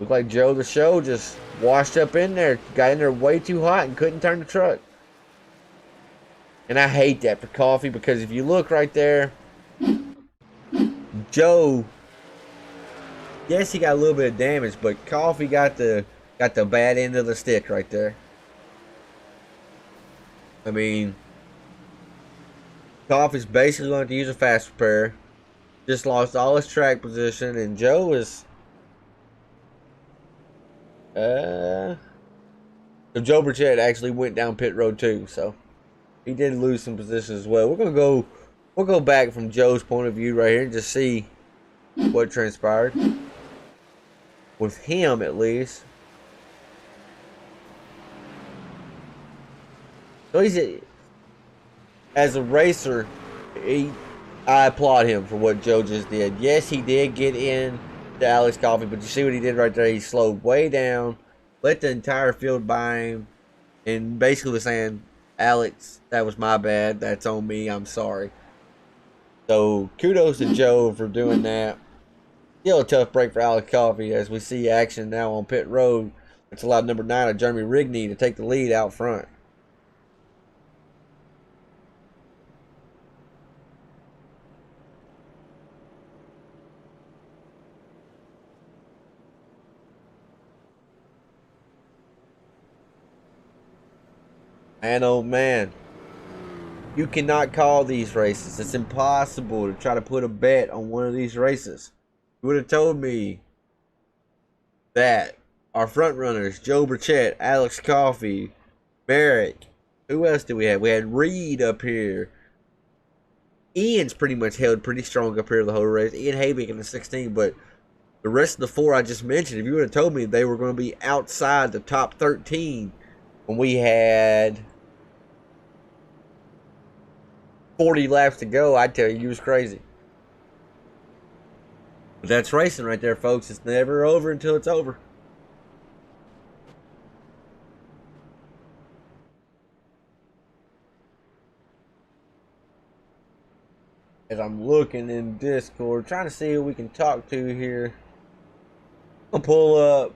Looked like Joe the Show just washed up in there, got in there way too hot and couldn't turn the truck. And I hate that for Coffee, because if you look right there, Joe, yes, he got a little bit of damage, but Coffee got the bad end of the stick right there. I mean, Coffee's basically going to use a fast repair. Just lost all his track position, and Joe is so Joe Burchett actually went down pit road too, so he did lose some positions as well. We'll go back from Joe's point of view right here and just see what transpired with him, at least. So as a racer, I applaud him for what Joe just did. Yes, he did get in to Alex Coffee, but you see what he did right there? He slowed way down, let the entire field by him, and basically was saying, Alex, that was my bad. That's on me. I'm sorry. So kudos to Joe for doing that. Still a tough break for Alex Coffee as we see action now on pit road. It's allowed number 9 of Jeremy Rigney to take the lead out front. Man, oh man, you cannot call these races. It's impossible to try to put a bet on one of these races. You would have told me that our front runners, Joe Burchett, Alex Coffey, Merrick, who else do we have? We had Reed up here. Ian's pretty much held pretty strong up here the whole race. Ian Haybick in the 16, but the rest of the 4 I just mentioned, if you would have told me they were going to be outside the top 13 when we had 40 laps to go, I'd tell you was crazy. But that's racing right there, folks. It's never over until it's over. As I'm looking in Discord, trying to see who we can talk to here. I'll pull up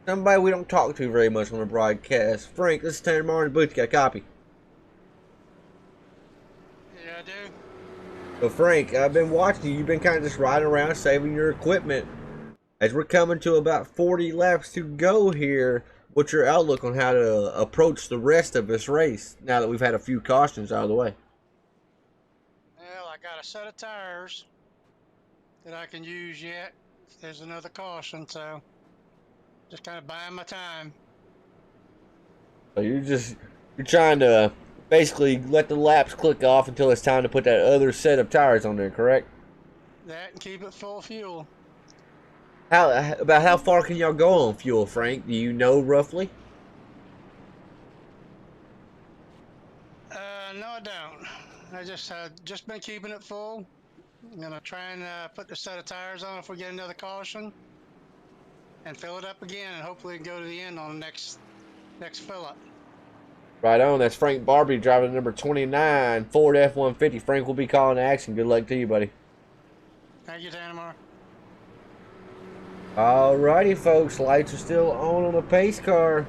somebody we don't talk to very much on the broadcast. Frank, this is Tanner Martin. Boots, got a copy. Yeah, I do. So Frank, I've been watching you. You've been kind of just riding around saving your equipment. As we're coming to about 40 laps to go here, what's your outlook on how to approach the rest of this race now that we've had a few cautions out of the way? Well, I got a set of tires that I can use yet. If there's another caution, so just kind of buying my time. So you're trying to basically let the laps click off until it's time to put that other set of tires on there, correct? That and keep it full of fuel. About how far can y'all go on fuel, Frank? Do you know roughly? No, I don't. I just been keeping it full. I'm gonna try and put the set of tires on if we get another caution, and fill it up again, and hopefully go to the end on the next fill up. Right on. That's Frank Barbie driving the number 29 Ford F-150. Frank will be calling action. Good luck to you, buddy. Thank you, Tanamar. Alrighty, folks. Lights are still on the pace car.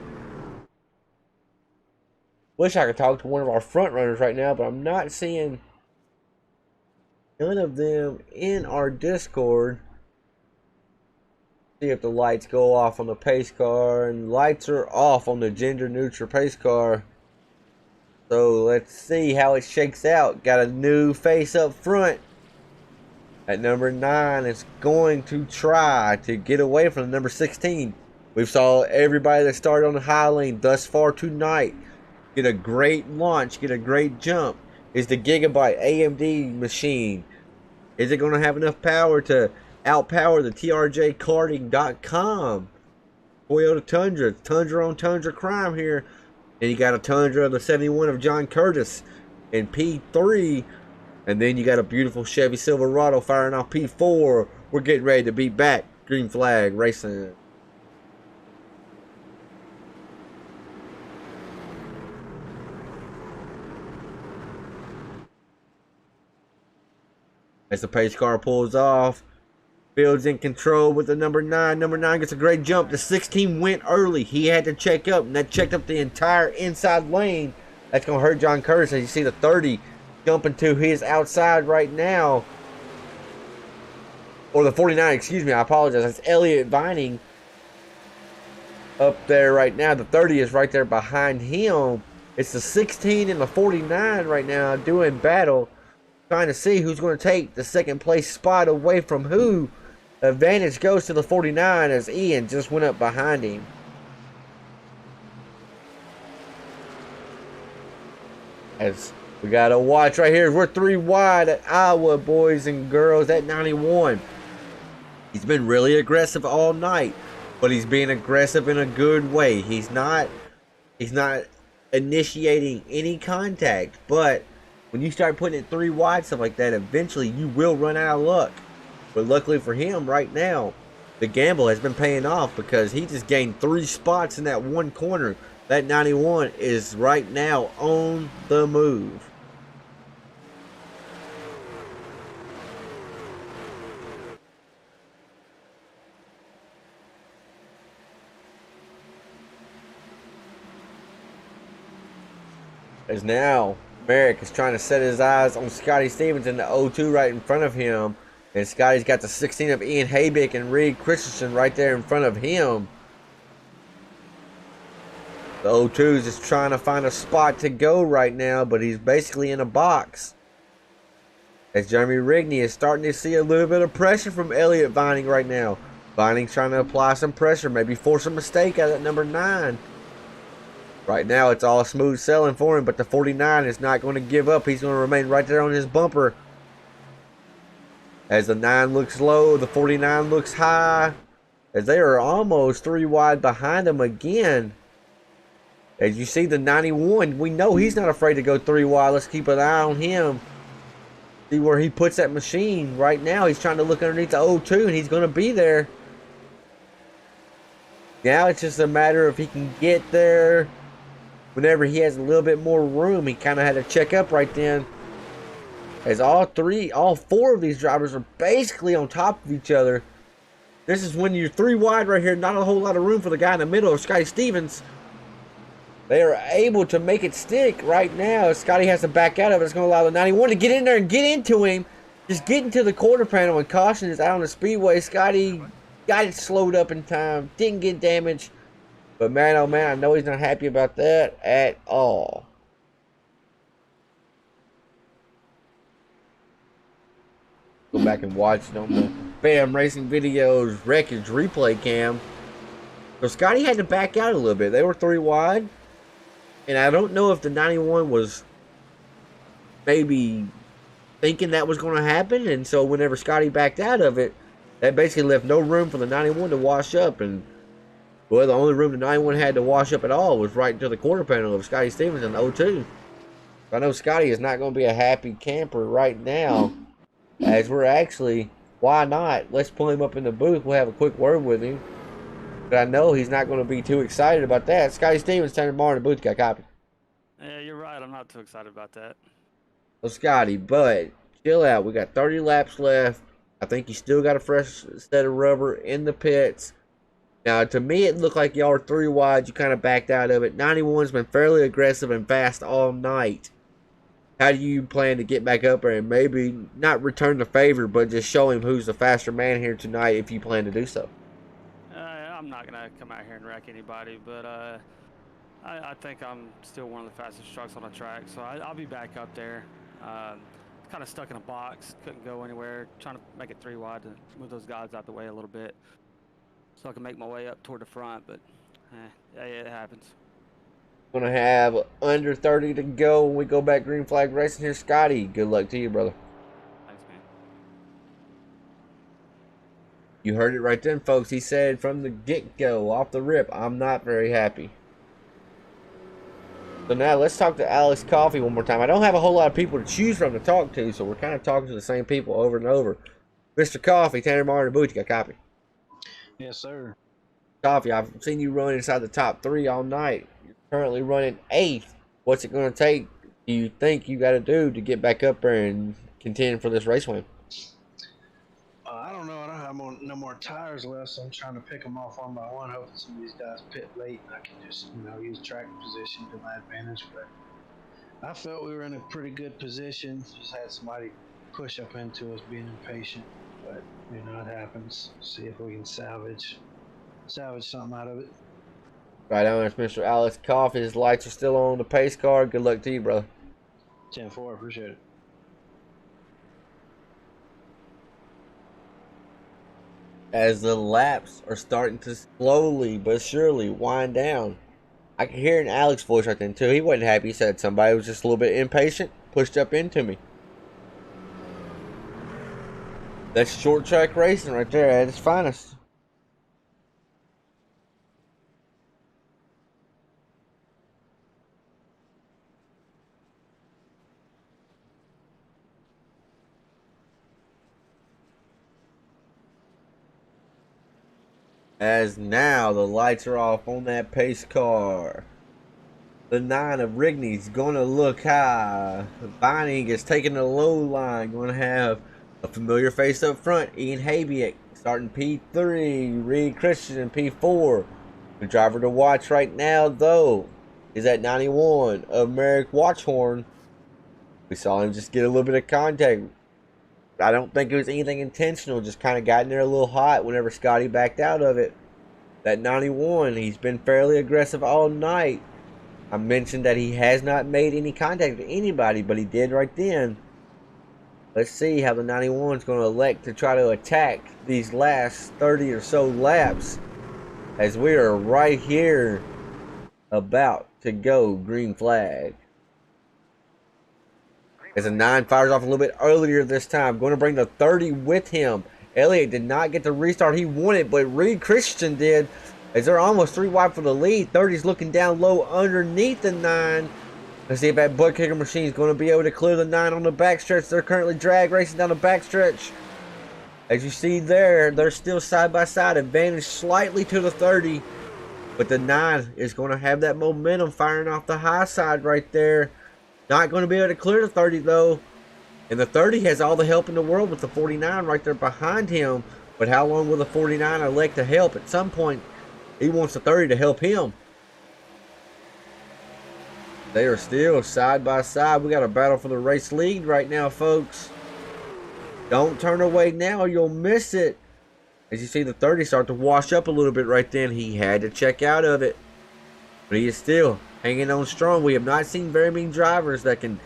Wish I could talk to one of our front runners right now, but I'm not seeing none of them in our Discord. See if the lights go off on the pace car, and lights are off on the gender neutral pace car. So let's see how it shakes out. Got a new face up front. At number 9 is going to try to get away from the number 16. We've saw everybody that started on the high lane thus far tonight get a great launch, get a great jump. Is the Gigabyte AMD machine, is it going to have enough power to outpower the TRJkarting.com Toyota Tundra? Tundra on Tundra crime here. And you got a Tundra of the 71 of John Curtis in P3. And then you got a beautiful Chevy Silverado firing off P4. We're getting ready to be back. Green flag racing. As the pace car pulls off, Fields in control with the number 9. Number 9 gets a great jump. The 16 went early. He had to check up, and that checked up the entire inside lane. That's going to hurt John Curtis. As you see the 30 jumping to his outside right now. Or the 49, excuse me, I apologize. That's Elliott Vining up there right now. The 30 is right there behind him. It's the 16 and the 49 right now doing battle. Trying to see who's going to take the second place spot away from who. The advantage goes to the 49 as Ian just went up behind him. As we got to watch right here. We're 3 wide at Iowa, boys and girls, at 91. He's been really aggressive all night, but he's being aggressive in a good way. He's not initiating any contact, but when you start putting it 3 wide, stuff like that, eventually you will run out of luck. But luckily for him right now, the gamble has been paying off because he just gained 3 spots in that one corner. That 91 is right now on the move. As now Merrick is trying to set his eyes on Scotty Stevens in the 0-2 right in front of him. And Scotty's got the 16 of Ian Haybick and Reed Christensen right there in front of him. The 0-2 is just trying to find a spot to go right now, but he's basically in a box. As Jeremy Rigney is starting to see a little bit of pressure from Elliott Vining right now. Vining's trying to apply some pressure, maybe force a mistake out of number 9. Right now, it's all smooth sailing for him, but the 49 is not going to give up. He's going to remain right there on his bumper. As the 9 looks low, the 49 looks high. As they are almost 3 wide behind him again. As you see the 91, we know he's not afraid to go 3 wide. Let's keep an eye on him. See where he puts that machine. Right now, he's trying to look underneath the 0-2, and he's going to be there. Now it's just a matter of if he can get there. Whenever he has a little bit more room, he kind of had to check up right then. As all 4 of these drivers are basically on top of each other. This is when you're 3 wide right here. Not a whole lot of room for the guy in the middle of Scotty Stevens. They are able to make it stick right now. Scotty has to back out of it. It's going to allow the 91 to get in there and get into him. Just get into the quarter panel, and caution is out on the speedway. Scotty got it slowed up in time. Didn't get damaged. But man, oh man, I know he's not happy about that at all. Go back and watch it on the Bam Racing Videos wreckage replay cam. So Scotty had to back out a little bit. They were 3 wide. And I don't know if the 91 was maybe thinking that was going to happen. And so whenever Scotty backed out of it, that basically left no room for the 91 to wash up. And well, the only room the 91 had to wash up at all was right into the quarter panel of Scotty Stevens in the 0-2. I know Scotty is not going to be a happy camper right now. As we're actually, why not? Let's pull him up in the booth. We'll have a quick word with him. But I know he's not going to be too excited about that. Scotty Stevens, turn tomorrow in the booth. Got a copy. Yeah, you're right. I'm not too excited about that. Well, Scotty, but chill out. We got 30 laps left. I think you still got a fresh set of rubber in the pits. Now, to me, it looked like y'all were 3 wide. You kind of backed out of it. 91's been fairly aggressive and fast all night. How do you plan to get back up there and maybe not return the favor, but just show him who's the faster man here tonight if you plan to do so? I'm not gonna come out here and wreck anybody, but I think I'm still one of the fastest trucks on the track, so I'll be back up there. Kind of stuck in a box, couldn't go anywhere. Trying to make it 3 wide to move those guys out the way a little bit, so I can make my way up toward the front. But yeah, it happens. Gonna have under 30 to go when we go back green flag racing here. Scotty, good luck to you, brother. Thanks, man. You heard it right then, folks. He said from the get-go, off the rip, I'm not very happy. So now let's talk to Alex Coffey one more time. I don't have a whole lot of people to choose from to talk to, so we're kind of talking to the same people over and over. Mr. Coffey, Tanner Martin, Booth, you got copy? Yes, sir. Coffey, I've seen you run inside the top 3 all night. You're currently running 8th. What's it going to take, do you think you got to do to get back up there and contend for this race win? I don't know. I don't have no more tires left, so I'm trying to pick them off one by one, hoping some of these guys pit late and I can just, use track position to my advantage. But I felt we were in a pretty good position. Just had somebody push up into us being impatient, but it happens. See if we can salvage something out of it. Right on, it's Mr. Alex Coffey. His lights are still on the pace car. Good luck to you, brother. 10-4, appreciate it. As the laps are starting to slowly but surely wind down. I can hear in Alex's voice right then too. He wasn't happy. He said somebody was just a little bit impatient, pushed up into me. That's short track racing right there at its finest. As now the lights are off on that pace car. The 9 of Rigney's going to look high. Vining is taking the low line. Going to have a familiar face up front. Ian Habiak starting P3. Reed Christian in P4. The driver to watch right now, though, is at 91 of Merrick Watchhorn. We saw him just get a little bit of contact. I don't think it was anything intentional. Just kind of got in there a little hot whenever Scotty backed out of it. That 91, he's been fairly aggressive all night. I mentioned that he has not made any contact with anybody, but he did right then. Let's see how the 91 is going to elect to try to attack these last 30 or so laps, as we are right here about to go green flag. As a 9 fires off a little bit earlier this time, going to bring the 30 with him. Elliott did not get the restart he wanted, but Reed Christian did, as they're almost 3 wide for the lead. 30's looking down low underneath the 9. Let's see if that butt kicker machine is going to be able to clear the 9 on the backstretch. They're currently drag racing down the backstretch. As you see there, they're still side by side, advantage slightly to the 30. But the 9 is going to have that momentum firing off the high side right there. Not going to be able to clear the 30 though. And the 30 has all the help in the world with the 49 right there behind him. But how long will the 49 elect to help? At some point, he wants the 30 to help him. They are still side by side. We got a battle for the race lead right now, folks. Don't turn away now, you'll miss it. As you see the 30 start to wash up a little bit right then. He had to check out of it. But he is still hanging on strong. We have not seen very many drivers that can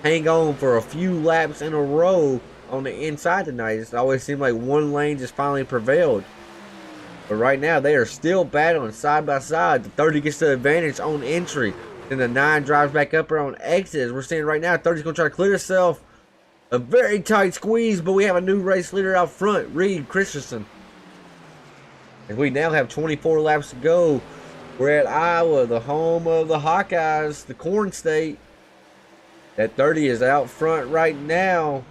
hang on for a few laps in a row on the inside tonight. It's always seemed like one lane just finally prevailed. But right now, they are still battling side by side. The 30 gets the advantage on entry. Then the 9 drives back up there on exit. As we're seeing right now, 30's going to try to clear itself. A very tight squeeze, but we have a new race leader out front, Reed Christensen. And we now have 24 laps to go. We're at Iowa, the home of the Hawkeyes, the Corn State. That 30 is out front right now.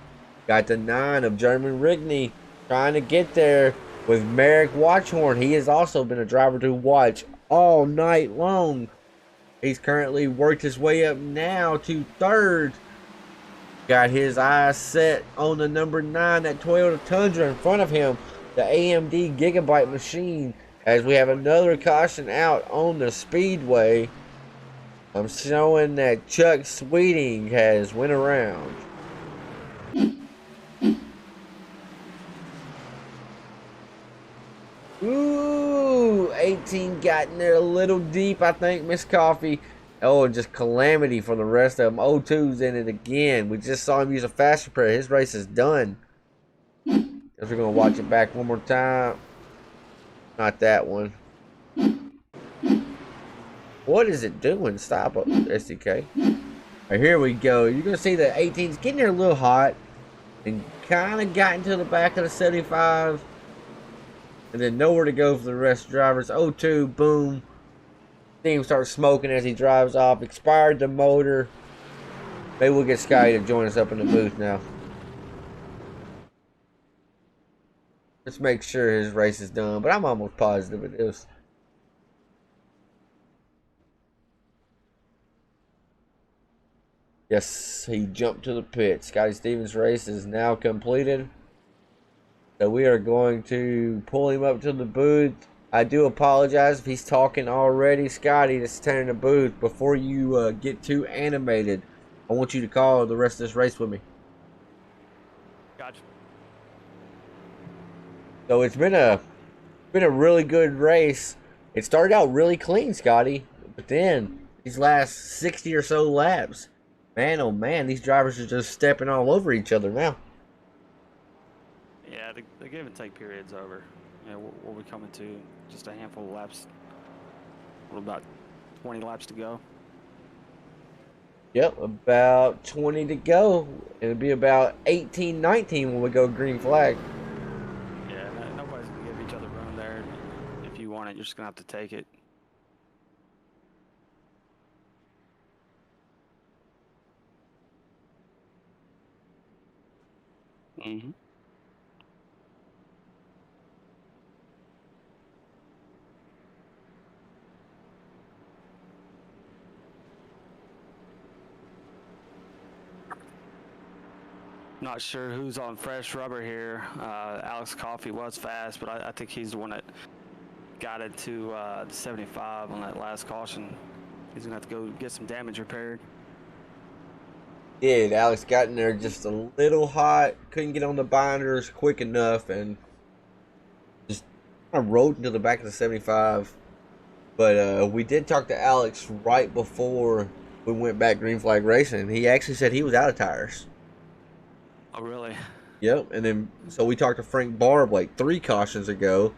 Got the 9 of German Rigney trying to get there with Merrick Watchhorn. He has also been a driver to watch all night long. He's currently worked his way up now to 3rd. Got his eyes set on the number 9, that Toyota Tundra in front of him. The AMD Gigabyte machine As we have another caution out on the speedway, I'm showing that Chuck Sweeting has went around. Ooh, 18 got in there a little deep, I think, Miss Coffee. Oh, just calamity for the rest of them. 02's in it again. We just saw him use a fast repair. His race is done. Guess we're going to watch it back one more time. Not that one. What is it doing? Stop up, SDK. Right, here we go. You're going to see the 18's getting there a little hot. And kind of got into the back of the 75. And then nowhere to go for the rest of the drivers. 02, boom. See him start smoking as he drives off. Expired the motor. Maybe we'll get Sky to join us up in the booth now. Let's make sure his race is done. But I'm almost positive it is. Yes, he jumped to the pit. Scotty Stevens' race is now completed. So we are going to pull him up to the booth. I do apologize if he's talking already. Scotty, just turn in the booth. Before you get too animated, I want you to call the rest of this race with me. Gotcha. So it's been a really good race. It started out really clean, Scotty, but then these last 60 or so laps, man, oh man, these drivers are just stepping all over each other now. Yeah, the give and take period's over. Yeah, we'll be coming to just a handful of laps. About 20 laps to go. Yep, about 20 to go. It'll be about 18, 19 when we go green flag. Yeah, nobody's going to give each other room there. If you want it, you're just going to have to take it. Mm-hmm. Not sure who's on fresh rubber here. Alex Coffey was fast, but I think he's the one that got it to the 75 on that last caution. He's going to have to go get some damage repaired. Did Alex got in there just a little hot, couldn't get on the binders quick enough, and just kind of rode into the back of the 75. But we did talk to Alex right before we went back green flag racing. He actually said he was out of tires. Oh, really? Yep, and then so we talked to Frank Barb like 3 cautions ago.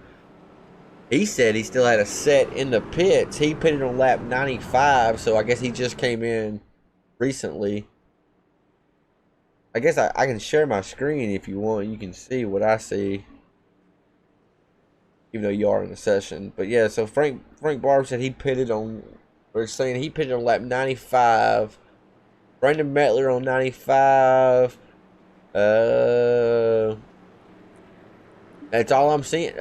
He said he still had a set in the pits. He pitted on lap 95, so I guess he just came in recently. I guess I can share my screen if you want. You can see what I see, even though you are in the session. But yeah, so Frank Barb said he pitted on. We're saying he pitted on lap 95. Brandon Mettler on 95. That's all I'm seeing.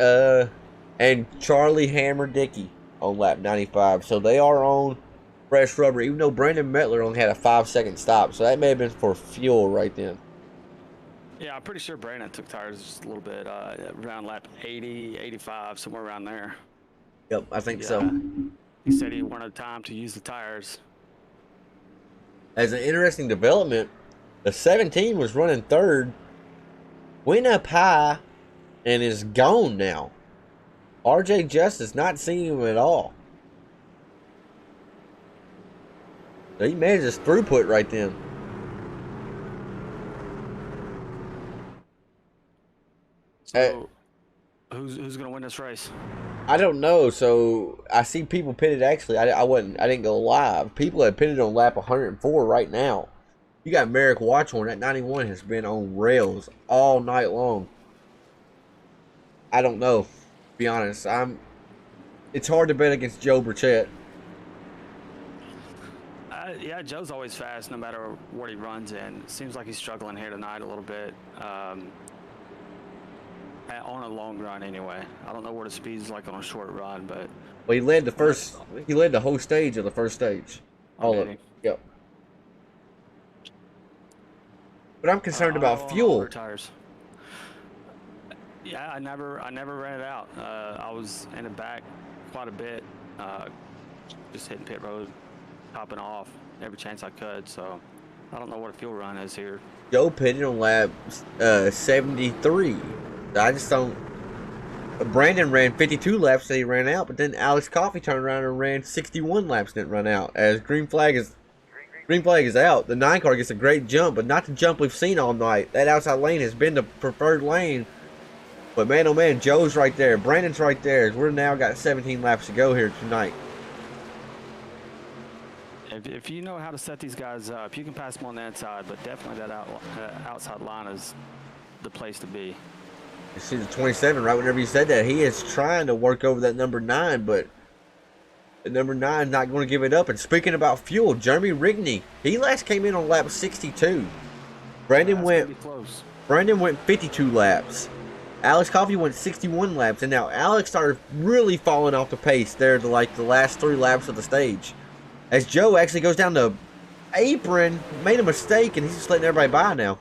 And Charlie Hammer Dickey on lap 95. So they are on fresh rubber, even though Brandon Mettler only had a 5-second stop. So that may have been for fuel right then. Yeah, I'm pretty sure Brandon took tires just a little bit around lap 80, 85, somewhere around there. Yep, I think so. He said he wanted time to use the tires. As an interesting development, the 17 was running third, went up high, and is gone now. RJ Justice not seeing him at all. So he managed his throughput right then. So, who's going to win this race? I don't know. So I see people pitted. Actually, I didn't go live. People have pitted on lap 104 right now. You got Merrick Watchorn. That 91 has been on rails all night long. I don't know. To be honest, it's hard to bet against Joe Burchett. Yeah, Joe's always fast no matter what he runs in. Seems like he's struggling here tonight a little bit. On a long run anyway. I don't know what his speed's like on a short run, but Well, he led the whole stage of the first stage. All of it. Yep. But I'm concerned about fuel. Tires. Yeah, I never ran it out. I was in the back quite a bit, just hitting pit road, topping off every chance I could. So I don't know what a fuel run is here. Joe pitted on lap 73. I just don't. Brandon ran 52 laps and he ran out, but then Alex Coffey turned around and ran 61 laps and didn't run out. As green flag is out. The 9 car gets a great jump, but not the jump we've seen all night. That outside lane has been the preferred lane. But man, oh man, Joe's right there. Brandon's right there. We're now got 17 laps to go here tonight. If you know how to set these guys up, you can pass them on the inside, but definitely that outside line is the place to be. You see the 27 right whenever you said that. He is trying to work over that number 9, but the number 9 is not going to give it up. And speaking about fuel, Jeremy Rigney, he last came in on lap 62. Brandon went 52 laps. Alex Coffey went 61 laps, and now Alex started really falling off the pace there to like the last 3 laps of the stage. As Joe actually goes down the apron, made a mistake, and he's just letting everybody by now.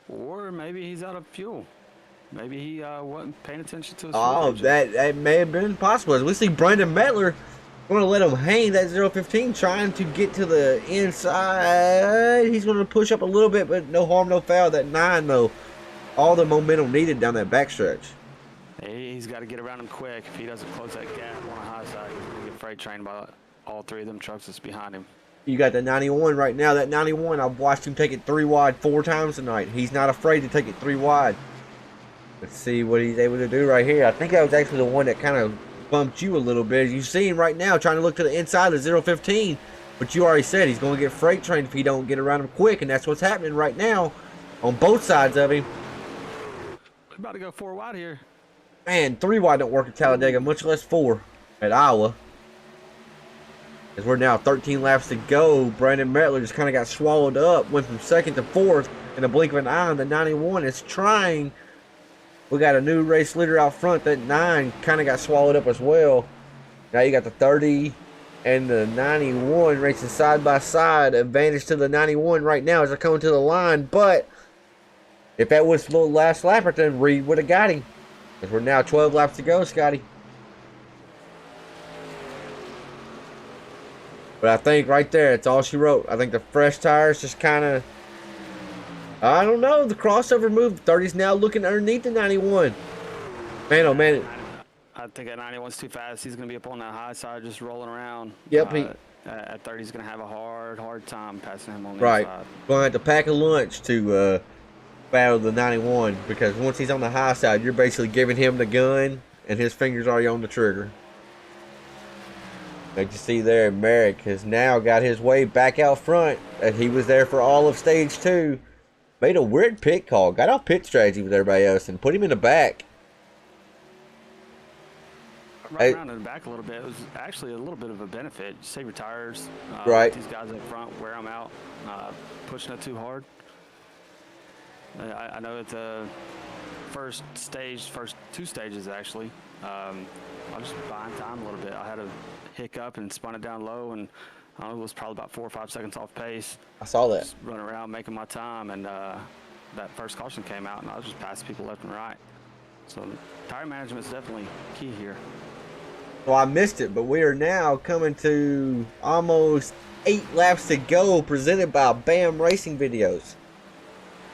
Or maybe he's out of fuel. Maybe he wasn't paying attention to his Oh, that may have been possible. As we see Brandon Mettler going to let him hang that 015, trying to get to the inside. He's going to push up a little bit, but no harm, no foul. That 9, though, all the momentum needed down that backstretch. He's got to get around him quick. If he doesn't close that gap on the high side, he's going to get freight trained by all 3 of them trucks that's behind him. You got the 91 right now. That 91, I've watched him take it 3 wide 4 times tonight. He's not afraid to take it 3 wide. Let's see what he's able to do right here. I think that was actually the one that kind of bumped you a little bit. You see him right now trying to look to the inside of 015, but you already said he's going to get freight trained if he don't get around him quick, and that's what's happening right now on both sides of him. We're about to go 4 wide here. Man, 3 wide don't work at Talladega, much less 4 at Iowa. As we're now 13 laps to go, Brandon Mettler just kind of got swallowed up, went from 2nd to 4th in a blink of an eye. And the 91 is trying. We got a new race leader out front. That 9 kind of got swallowed up as well. Now you got the 30 and the 91 racing side by side. Advantage to the 91 right now as they're coming to the line. But if that was the last lap, then Reed would have got him. As we're now 12 laps to go, Scotty. But I think right there, it's all she wrote. I think the fresh tires just kind of, I don't know, the crossover move. 30's now looking underneath the 91. Man, oh man. I think that 91's too fast. He's going to be up on that high side just rolling around. Yep. At 30, he's going to have a hard time passing him on the right. inside. Going to have to pack a lunch to battle the 91, because once he's on the high side, you're basically giving him the gun, and his finger's already on the trigger. Like you see there, Merrick has now got his way back out front. And he was there for all of stage 2. Made a weird pit call. Got off pit strategy with everybody else and put him in the back. Right around in the back a little bit. It was actually a little bit of a benefit. Save your tires. Right. These guys up front, wear them out. Pushing it too hard. I know at the first 2 stages actually, I was just buying time a little bit. I had a hiccup and spun it down low, and I don't know, it was probably about 4 or 5 seconds off pace. I saw that. Just running around making my time, and that first caution came out, and I was just passing people left and right. So tire management is definitely key here. Well, I missed it, but we are now coming to almost 8 laps to go, presented by BAM Racing Videos.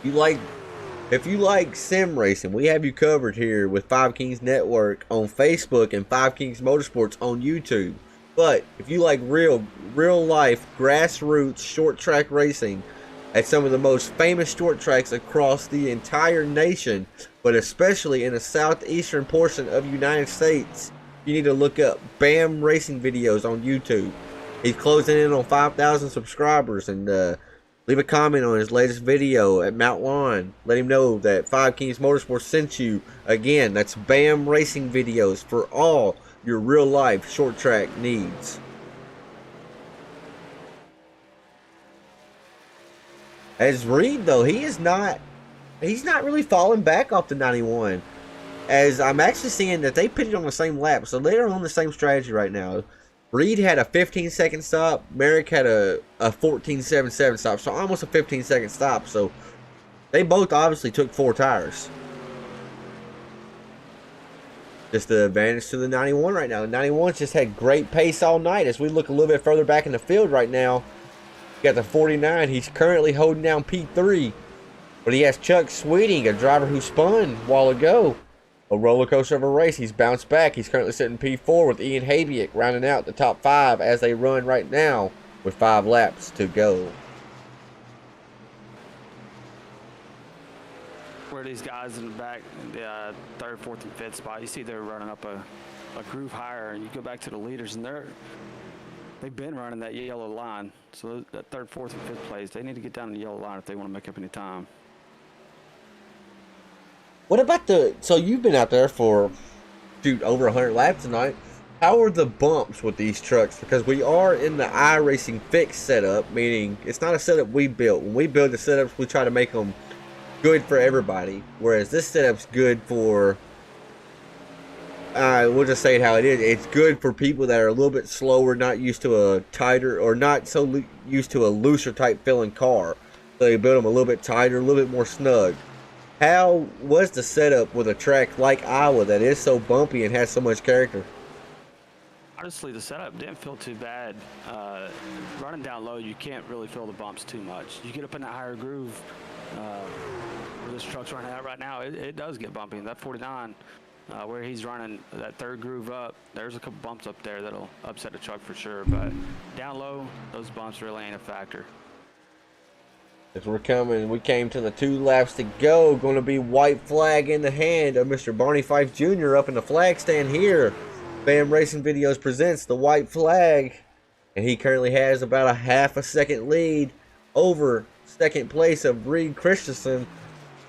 If you like sim racing, we have you covered here with 5 Kings Network on Facebook and 5 Kings Motorsports on YouTube. But if you like real life grassroots short track racing at some of the most famous short tracks across the entire nation, but especially in the southeastern portion of the United States, you need to look up BAM Racing Videos on YouTube. He's closing in on 5,000 subscribers, and leave a comment on his latest video at Mount Lawn. Let him know that 5 Kings Motorsports sent you. Again, that's BAM Racing Videos for all your real life short track needs. As Reed, though, he's not really falling back off the 91. As I'm actually seeing that they pitted on the same lap, so they're on the same strategy right now. Reed had a 15-second stop. Merrick had a 14.77 stop, so almost a 15-second stop. So they both obviously took 4 tires. just the advantage to the 91 right now. The 91's just had great pace all night. As we look a little bit further back in the field right now, you got the 49. He's currently holding down P3. But he has Chuck Sweeting, a driver who spun a while ago. A roller coaster of a race. He's bounced back. He's currently sitting P4 with Ian Habiak rounding out the top 5 as they run right now with 5 laps to go. Where these guys in the back, the third, fourth, and fifth spot, you see they're running up a groove higher, and you go back to the leaders, and they've been running that yellow line. So that third, fourth, and fifth place, they need to get down the yellow line if they want to make up any time. What about so you've been out there for, over 100 laps tonight. How are the bumps with these trucks? Because we are in the iRacing Fix setup, meaning it's not a setup we built. When we build the setups, we try to make them good for everybody. Whereas this setup's good for, we'll just say it how it is. It's good for people that are a little bit slower, not used to a tighter, or not so used to a looser type filling car. So they build them a little bit tighter, a little bit more snug. How was the setup with a track like Iowa that is so bumpy and has so much character? Honestly, the setup didn't feel too bad. Running down low, you can't really feel the bumps too much. You get up in that higher groove, where this truck's running out right now, it does get bumpy. And that 49, where he's running that third groove up, there's a couple bumps up there that'll upset the truck for sure. But down low, those bumps really ain't a factor. As we came to the 2 laps to go. Going to be white flag in the hand of Mr. Barney Fife Jr. up in the flag stand here. Bam Racing Videos presents the white flag. And he currently has about a half a second lead over second place of Reed Christensen.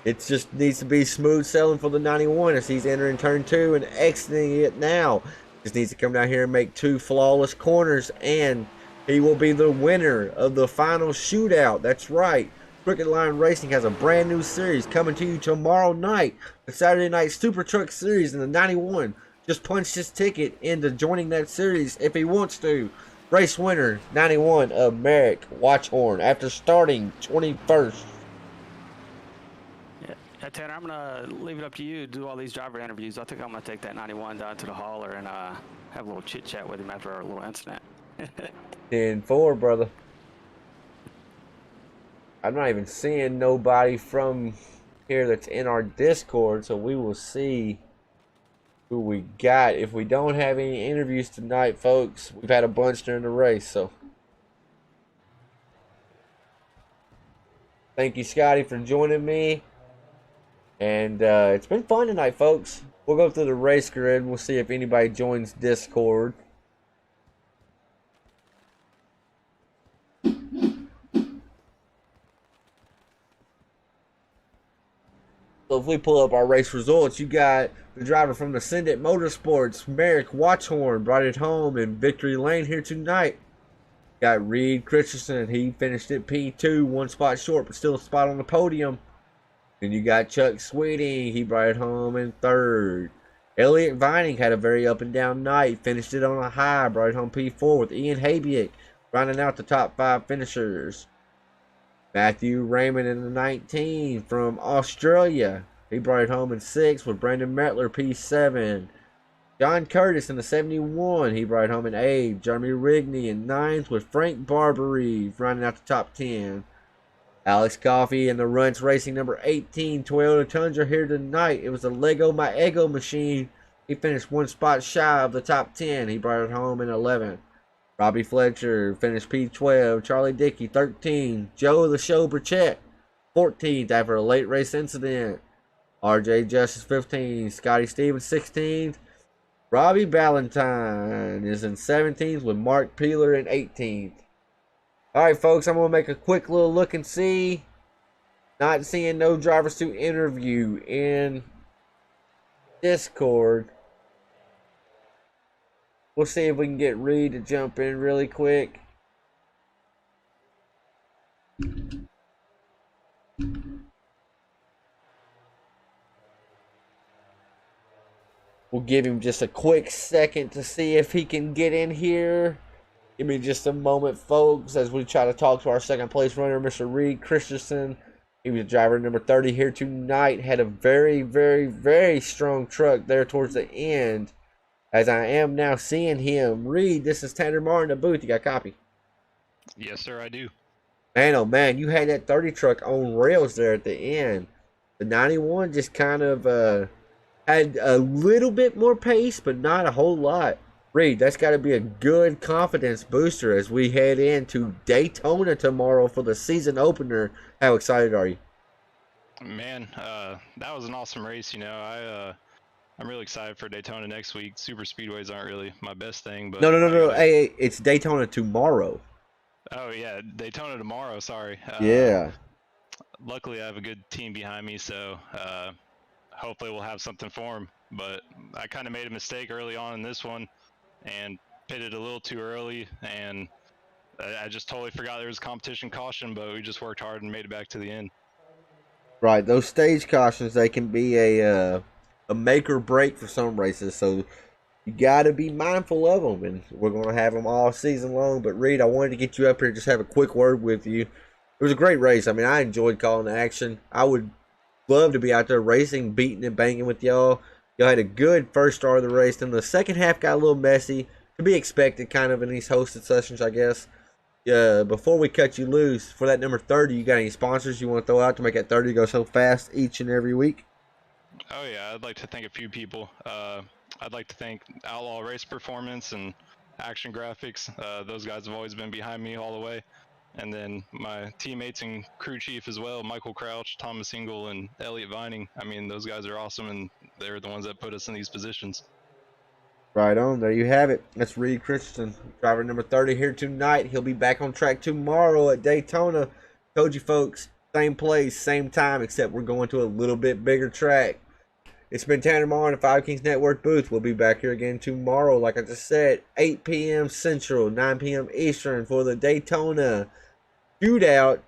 It just needs to be smooth sailing for the 91 as he's entering turn 2 and exiting it now. Just needs to come down here and make 2 flawless corners, and he will be the winner of the final shootout. That's right. Crooked Line Racing has a brand new series coming to you tomorrow night. The Saturday Night Super Truck Series in the 91. Just punched his ticket into joining that series if he wants to. Race winner, 91 of Merrick Watchhorn after starting 21st. Yeah, Tanner, I'm going to leave it up to you to do all these driver interviews. I think I'm going to take that 91 down to the hauler and have a little chit-chat with him after our little incident. 10-4, brother. I'm not even seeing nobody from here that's in our Discord, so we will see who we got. If we don't have any interviews tonight, folks, we've had a bunch during the race, so thank you, Scotty, for joining me. And it's been fun tonight, folks. We'll go through the race grid. We'll see if anybody joins Discord. So if we pull up our race results, you got the driver from the Ascendant Motorsports, Merrick Watchhorn, brought it home in victory lane here tonight. Got Reed Christensen. He finished at P2, 1 spot short, but still a spot on the podium. Then you got Chuck Sweeting. He brought it home in 3rd. Elliott Vining had a very up and down night. Finished it on a high. Brought it home P4 with Ian Habiak rounding out the top 5 finishers. Matthew Raymond in the 19 from Australia. He brought it home in 6th with Brandon Mettler, P7. John Curtis in the 71. He brought it home in 8th. Jeremy Rigney in 9th with Frank Barbary rounding out the top 10. Alex Coffey in the Runts Racing number 18 Toyota Tundra here tonight. It was a Lego My Ego machine. He finished 1 spot shy of the top 10. He brought it home in 11th. Robbie Fletcher finished P12. Charlie Dickey, 13. Joe the Show Burchett, 14th after a late race incident. RJ Justice, 15. Scotty Stevens, 16th. Robbie Ballantyne is in 17th with Mark Peeler in 18th. Alright, folks, I'm going to make a quick little look and see. Not seeing no drivers to interview in Discord. We'll see if we can get Reed to jump in really quick. We'll give him just a quick second to see if he can get in here. Give me just a moment, folks, as we try to talk to our second place runner, Mr. Reed Christensen. He was driver number 30 here tonight. Had a very, very, very strong truck there towards the end. As I am now seeing him. Reed, this is Tanner Martin, the booth. You got a copy? Yes, sir, I do. Man, oh man, you had that 30 truck on rails there at the end. The 91 just kind of had a little bit more pace, but not a whole lot. Reed, that's got to be a good confidence booster as we head into Daytona tomorrow for the season opener. How excited are you? Man, that was an awesome race. I'm really excited for Daytona next week. Super speedways aren't really my best thing, but No. Hey, it's Daytona tomorrow. Oh yeah, Daytona tomorrow. Sorry. Yeah. Luckily, I have a good team behind me, so hopefully we'll have something for them. But I kind of made a mistake early on in this one, and pitted a little too early, and I just totally forgot there was competition caution. But we just worked hard and made it back to the end. Right, those stage cautions, they can be a make or break for some races, so you got to be mindful of them, and we're going to have them all season long. But Reed, I wanted to get you up here, just have a quick word with you. It was a great race. I mean, I enjoyed calling the action. I would love to be out there racing, beating and banging with y'all. Y'all had a good first start of the race, then the second half got a little messy, to be expected kind of in these hosted sessions, I guess. Before we cut you loose, for that number 30, you got any sponsors you want to throw out to make that 30 go so fast each and every week? Oh yeah, I'd like to thank a few people. I'd like to thank Outlaw Race Performance and Action Graphics. Those guys have always been behind me all the way. And then my teammates and crew chief as well, Michael Crouch, Thomas Ingle, and Elliot Vining. I mean, those guys are awesome, and they're the ones that put us in these positions. Right on. There you have it. That's Reed Christensen, driver number 30 here tonight. He'll be back on track tomorrow at Daytona. Told you folks, same place, same time, except we're going to a little bit bigger track. It's been Tanner Marr in the Five Kings Network booth. We'll be back here again tomorrow, like I just said, 8 p.m. Central, 9 p.m. Eastern for the Daytona Shootout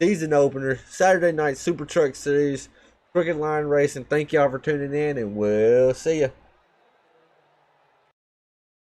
season opener, Saturday night Super Truck Series, Crooked Line Racing. Thank y'all for tuning in, and we'll see ya.